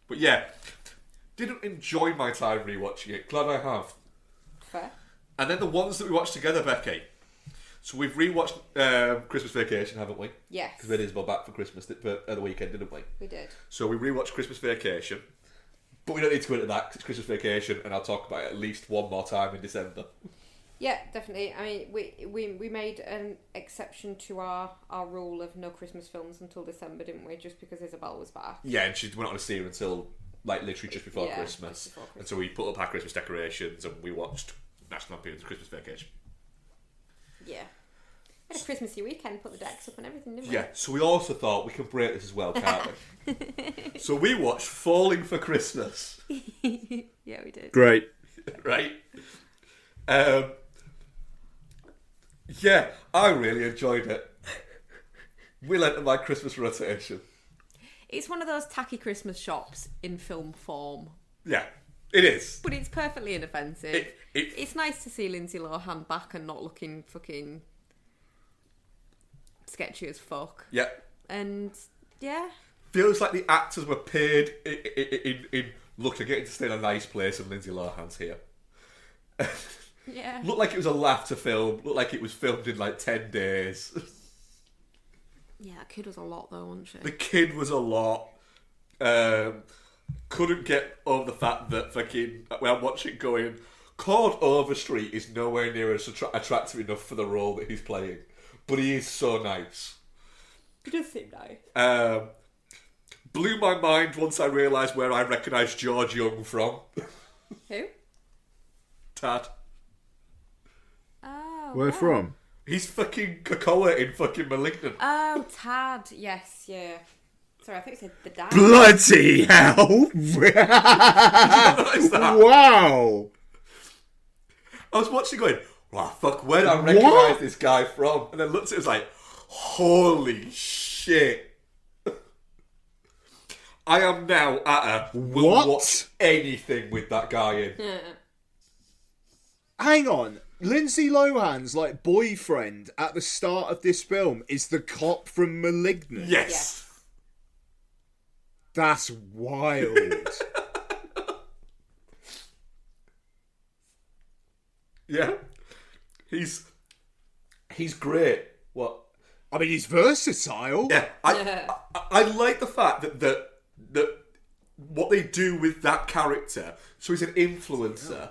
But yeah, didn't enjoy my time rewatching it. Glad I have. Fair. And then the ones that we watched together, Becky. So we've rewatched Christmas Vacation, haven't we? Yes. Because we did Isabel back for Christmas at the weekend, didn't we? We did. So we rewatched Christmas Vacation. But we don't need to go into that because it's Christmas Vacation and I'll talk about it at least one more time in December. Yeah, definitely. I mean, we made an exception to our rule of no Christmas films until December, didn't we? Just because Isabel was back. Yeah, and we're not going to see her until, like, literally just before Christmas. Just before Christmas. And so we put up our Christmas decorations and we watched National Lampoon's Christmas Vacation. Yeah. We had a Christmassy weekend, put the decks up and everything, didn't we? Yeah, so we also thought we could break this as well, can't we? So we watched Falling for Christmas. Yeah, we did. Great. Right? Yeah, I really enjoyed it. We'll enter my Christmas rotation. It's one of those tacky Christmas shops in film form. Yeah, it is. But it's perfectly inoffensive. It's It's nice to see Lindsay Lohan back and not looking fucking sketchy as fuck. Yeah. And, yeah. Feels like the actors were paid in look, they're getting to stay in a nice place and Lindsay Lohan's here. Yeah. Looked like it was a laugh to film. Looked like it was filmed in like 10 days. Yeah, that kid was a lot though, wasn't she? The kid was a lot. Couldn't get over the fact that fucking when I'm watching going, Claude Overstreet is nowhere near as attractive enough for the role that he's playing. But he is so nice. He does seem nice. Blew my mind once I realised where I recognised George Young from. Who? Tad. Oh. Where from? He's fucking Krakoa in fucking Malignant. Oh, Tad. Yes, yeah. Sorry, I think it said the dad. Bloody hell! Did you not notice that? Wow! I was watching going, wow, fuck, where did I recognise this guy from? And then looked at it and was like, holy shit. I am now at will watch anything with that guy in. Hang on. Lindsay Lohan's like boyfriend at the start of this film is the cop from Malignant. Yes. That's wild. Yeah. He's great. What? I mean, he's versatile. Yeah. I like the fact that what they do with that character. So he's an influencer,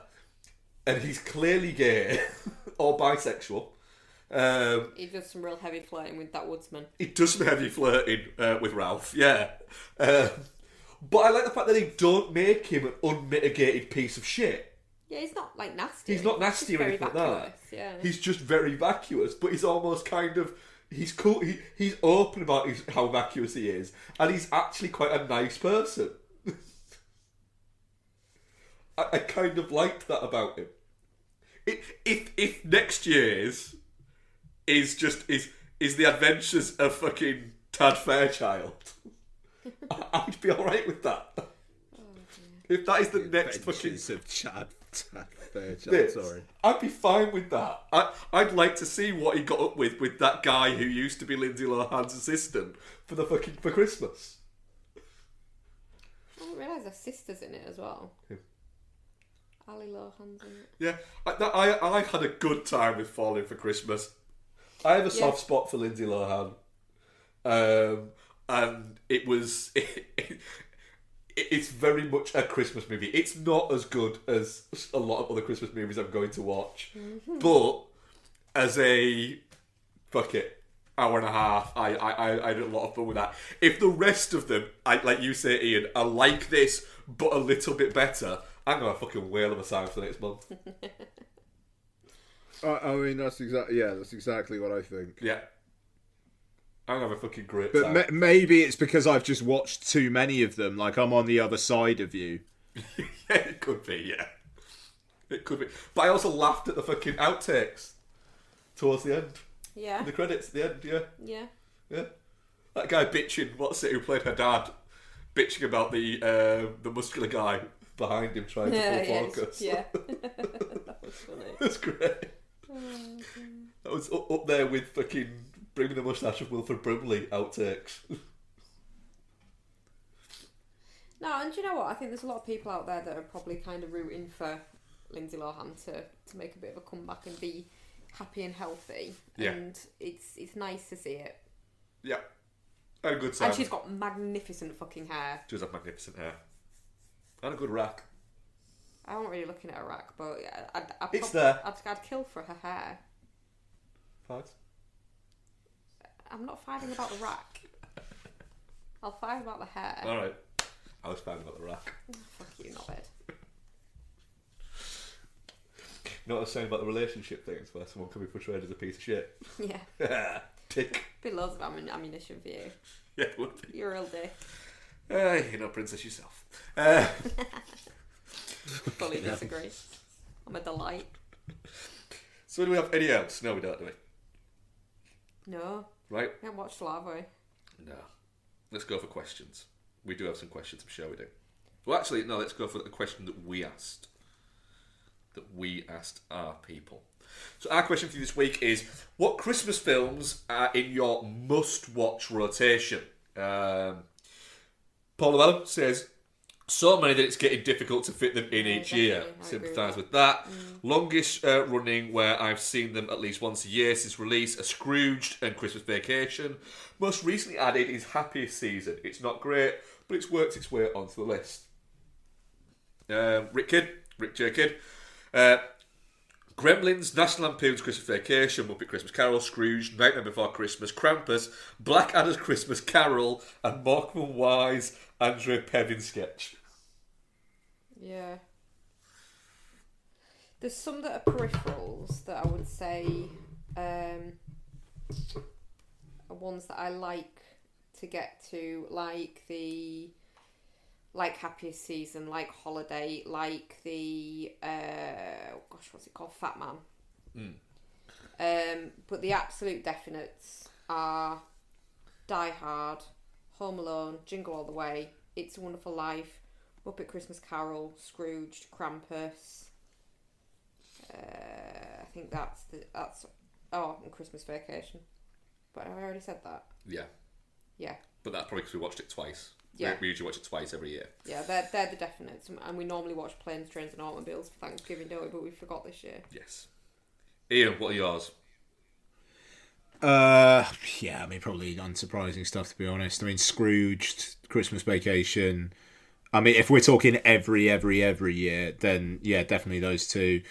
and he's clearly gay or bisexual. He does some real heavy flirting with that woodsman. He does some heavy flirting with Ralph, yeah. But I like the fact that they don't make him an unmitigated piece of shit. Yeah, he's not like nasty. He's not nasty or anything like that. Yeah. He's just very vacuous, but he's almost kind of... He's cool. He's open about how vacuous he is, and he's actually quite a nice person. I kind of liked that about him. If next year's is the adventures of fucking Tad Fairchild, I'd be alright with that. If that is the next fucking of Tad Fairchild, sorry. I'd be fine with that. I'd like to see what he got up with that guy who used to be Lindsay Lohan's assistant for Christmas. I didn't realise her sister's in it as well. Yeah. Ali Lohan's in it. Yeah, I had a good time with Falling for Christmas. I have a soft spot for Lindsay Lohan, and it was. It's very much a Christmas movie. It's not as good as a lot of other Christmas movies I'm going to watch. Mm-hmm. But as a hour and a half, I had a lot of fun with that. If the rest of them, like you say, Ian, are like this but a little bit better, I'm gonna fucking whale of a time for the next month. I mean, that's exactly what I think. Yeah. I'm gonna have a fucking great But time. maybe it's because I've just watched too many of them. Like, I'm on the other side of you. Yeah, it could be, yeah. It could be. But I also laughed at the fucking outtakes towards the end. Yeah. The credits at the end, yeah. Yeah. Yeah. That guy bitching, who played her dad, bitching about the muscular guy behind him trying to full focus. Yeah. That was funny. That's great. That was up there with fucking Bring Me the Mustache of Wilfred Brimley outtakes. No, and do you know what? I think there's a lot of people out there that are probably kind of rooting for Lindsay Lohan to make a bit of a comeback and be happy and healthy. Yeah. And it's nice to see it. Yeah. And a good sound. And she's got magnificent fucking hair. She does have magnificent hair. And a good rack. I wasn't really looking at her rack, but It's there. I'd kill for her hair. Fight. I'm not fighting about the rack. I'll fight about the hair. Alright. I was fighting about the rack. Fuck you, not bad. You know what I was saying about the relationship things where someone can be portrayed as a piece of shit? Yeah. Tick. Be loads of ammunition for you. Yeah, it would be. You're a real dick. You're no princess yourself. Fully disagree. I'm a delight. So do we have any else? No, we don't, do we? No. Right? We haven't watched Live, have we? No. Let's go for questions. We do have some questions, I'm sure we do. Well, actually, no, let's go for the question that we asked. That we asked our people. So our question for you this week is, what Christmas films are in your must-watch rotation? Paul Llewellyn says, so many that it's getting difficult to fit them in each year. Sympathise with that. Longest running where I've seen them at least once a year since release are Scrooged and Christmas Vacation. Most recently added is Happiest Season. It's not great, but it's worked its way onto the list. Rick J. Kidd. Gremlins, National Lampoon's Christmas Vacation, Muppet Christmas Carol, Scrooge, Nightmare Before Christmas, Krampus, Blackadder's Christmas Carol, and Morecambe Wise Andre Pevin sketch. Yeah. There's some that are peripherals that I would say are ones that I like to get to, like Happiest Season, like Holiday, like the what's it called, Fat Man. But the absolute definites are Die Hard, Home Alone, Jingle All the Way, It's a Wonderful Life, Muppet Christmas Carol, Scrooged, Krampus. I think that's and Christmas Vacation. But have I already said that? Yeah. Yeah. But that's probably because we watched it twice. Yeah. We usually watch it twice every year. Yeah, they're the definites, and we normally watch Planes, Trains and Automobiles for Thanksgiving, don't we? But we forgot this year. Yes. Ian, what are yours? Yeah, I mean, probably unsurprising stuff, to be honest. I mean, Scrooged, Christmas Vacation. I mean, if we're talking every year, then yeah, definitely those two.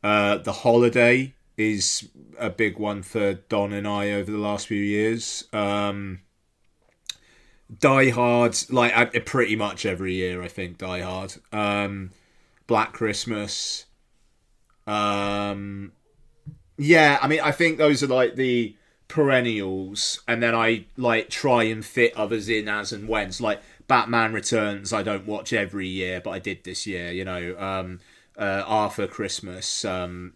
The Holiday is a big one for Don and I over the last few years. Die Hard, like pretty much every year, I think. Die Hard, Black Christmas. Yeah, I mean, I think those are like the perennials, and then I like try and fit others in as and when. So, like Batman Returns, I don't watch every year, but I did this year. You know, Arthur Christmas. So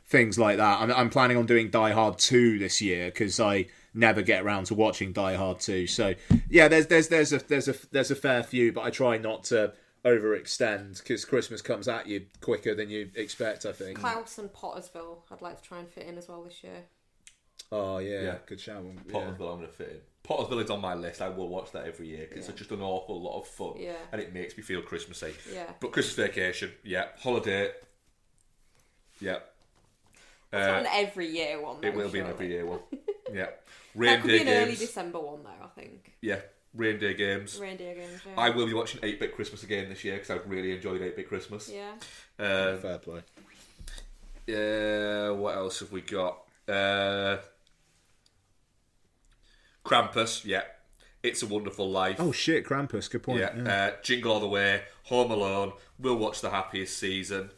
things like that. I'm planning on doing Die Hard 2 this year because I never get around to watching Die Hard 2. So yeah, there's a fair few, but I try not to overextend because Christmas comes at you quicker than you expect, I think. Klaus and Pottersville, I'd like to try and fit in as well this year. Oh yeah. Good shout. Pottersville, I'm going to fit in. Pottersville is on my list. I will watch that every year because it's just an awful lot of fun, and it makes me feel Christmassy. Yeah. But Christmas Vacation, yeah. Holiday, yeah. It's not an every year one, though, it will be an surely. every year one. Yeah. That could be an Games. early December one, though, I think. Yeah. Reindeer Games. Reindeer Games, yeah. I will be watching 8-Bit Christmas again this year because I've really enjoyed 8-Bit Christmas. Yeah. Fair play. What else have we got? Krampus, yeah. It's a Wonderful Life. Oh shit, Krampus, good point. Yeah. Jingle All the Way, Home Alone, we'll watch The Happiest Season.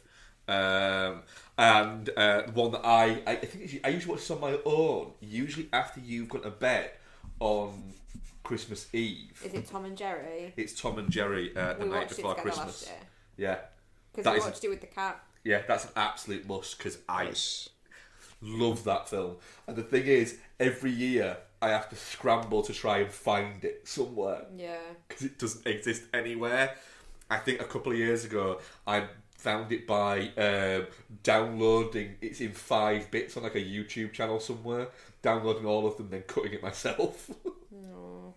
And one that I think I usually watch this on my own, usually after you've gone to bed on Christmas Eve. Is it Tom and Jerry? It's Tom and Jerry, The Night Before Christmas. Last year. Yeah. Because we watched it with the cat. Yeah, that's an absolute must because I love that film. And the thing is, every year I have to scramble to try and find it somewhere. Yeah. Because it doesn't exist anywhere. I think a couple of years ago I found it by downloading. It's in 5 bits on like a YouTube channel somewhere. Downloading all of them, then cutting it myself. No.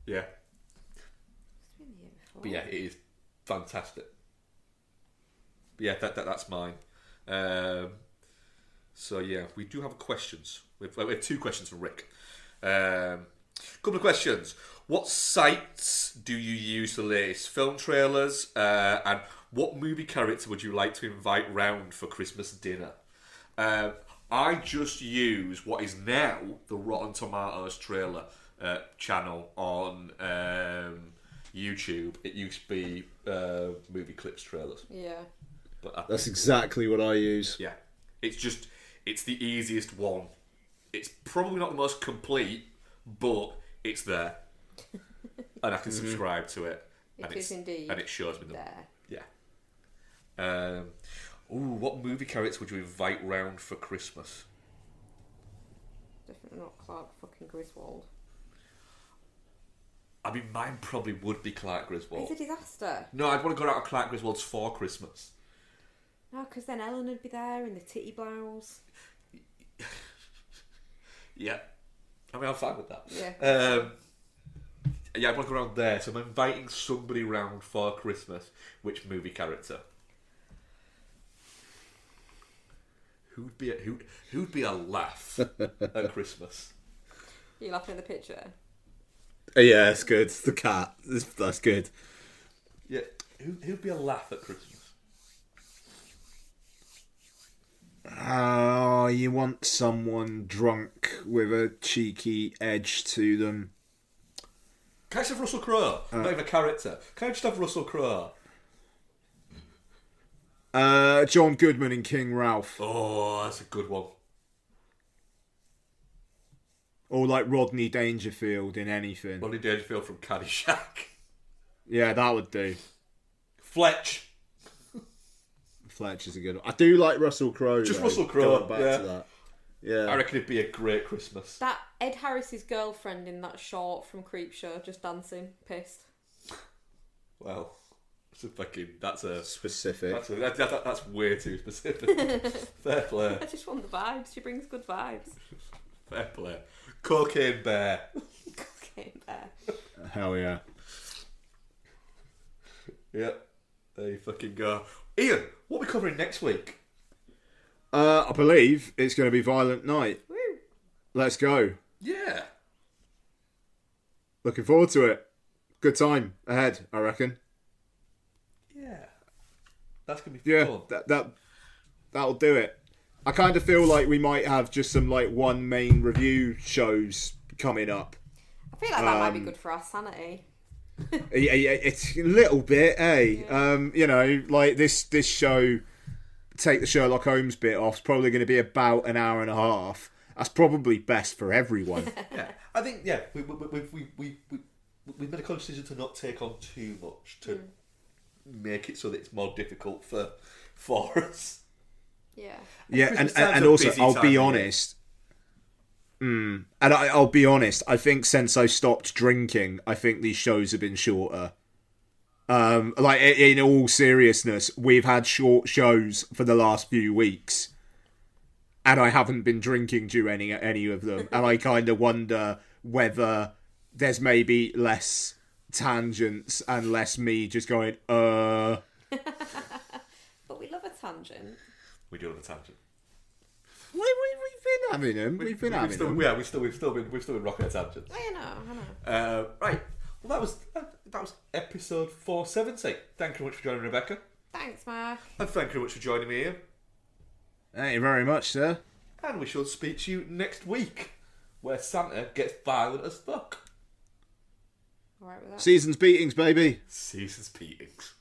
Yeah. But yeah, it is fantastic. But yeah, that's mine. So yeah, we do have questions. We have 2 questions from Rick. Couple of questions. What sites do you use for the latest film trailers? And what movie character would you like to invite round for Christmas dinner? I just use what is now the Rotten Tomatoes trailer channel on YouTube. It used to be movie clips trailers. Yeah. But that's exactly what I use. Yeah. It's the easiest one. It's probably not the most complete, but it's there. And I can subscribe to it. It is indeed. And it shows me them. There. Yeah. What movie character would you invite round for Christmas? Definitely not Clark fucking Griswold. I mean, mine probably would be Clark Griswold. It's a disaster. No, I'd want to go out of Clark Griswold's for Christmas. No, because then Ellen would be there in the titty blouse. Yeah. I mean, I'm fine with that. Yeah. Yeah, I want to go around there. So I'm inviting somebody round for Christmas. Which movie character? Who'd be a laugh at Christmas? You laughing at the picture? Yeah, it's good. It's the cat. That's good. Yeah, who'd be a laugh at Christmas? Oh, you want someone drunk with a cheeky edge to them. Can I just have Russell Crowe? Not even a character. Can I just have Russell Crowe? John Goodman in King Ralph. Oh, that's a good one. Or like Rodney Dangerfield in anything. Rodney Dangerfield from Caddyshack. Yeah, that would do. Fletch. Fletch is a good one. I do like Russell Crowe. Just though, Russell Crowe. going back Yeah. to that. Yeah. I reckon it'd be a great Christmas. That Ed Harris's girlfriend in that short from Creepshow, just dancing, pissed. Well, that's a specific. That's way too specific. Fair play. I just want the vibes. She brings good vibes. Fair play. Cocaine Bear. Cocaine Bear. Hell yeah. Yep. There you fucking go. Ian, what are we covering next week? I believe it's going to be Violent Night. Woo. Let's go. Yeah. Looking forward to it. Good time ahead, I reckon. Yeah. That's going to be fun. Yeah, that'll do it. I kind of feel like we might have just some like one main review shows coming up. I feel like that might be good for our sanity. Yeah, it's a little bit, eh? Yeah. You know, like this show, take the Sherlock Holmes bit off, it's probably going to be about an hour and a half. That's probably best for everyone. Yeah, I think we've made a conscious decision to not take on too much to make it so that it's more difficult for us. Yeah. Yeah, and also I'll be honest. And I'll be honest. I think since I stopped drinking, I think these shows have been shorter. Like in all seriousness, we've had short shows for the last few weeks, and I haven't been drinking during any of them. And I kind of wonder whether there's maybe less tangents and less me just going But we love a tangent. We do love a tangent. We've been having them. We've been having them. Yeah, we've still been rocking a tangent. I know. Right. Well, that was episode 470. Thank you very much for joining, Rebecca. Thanks, Mark. And thank you very much for joining me, Ian. Thank you very much, sir. And we shall speak to you next week, where Santa gets violent as fuck. All right with that. Season's beatings, baby. Season's beatings.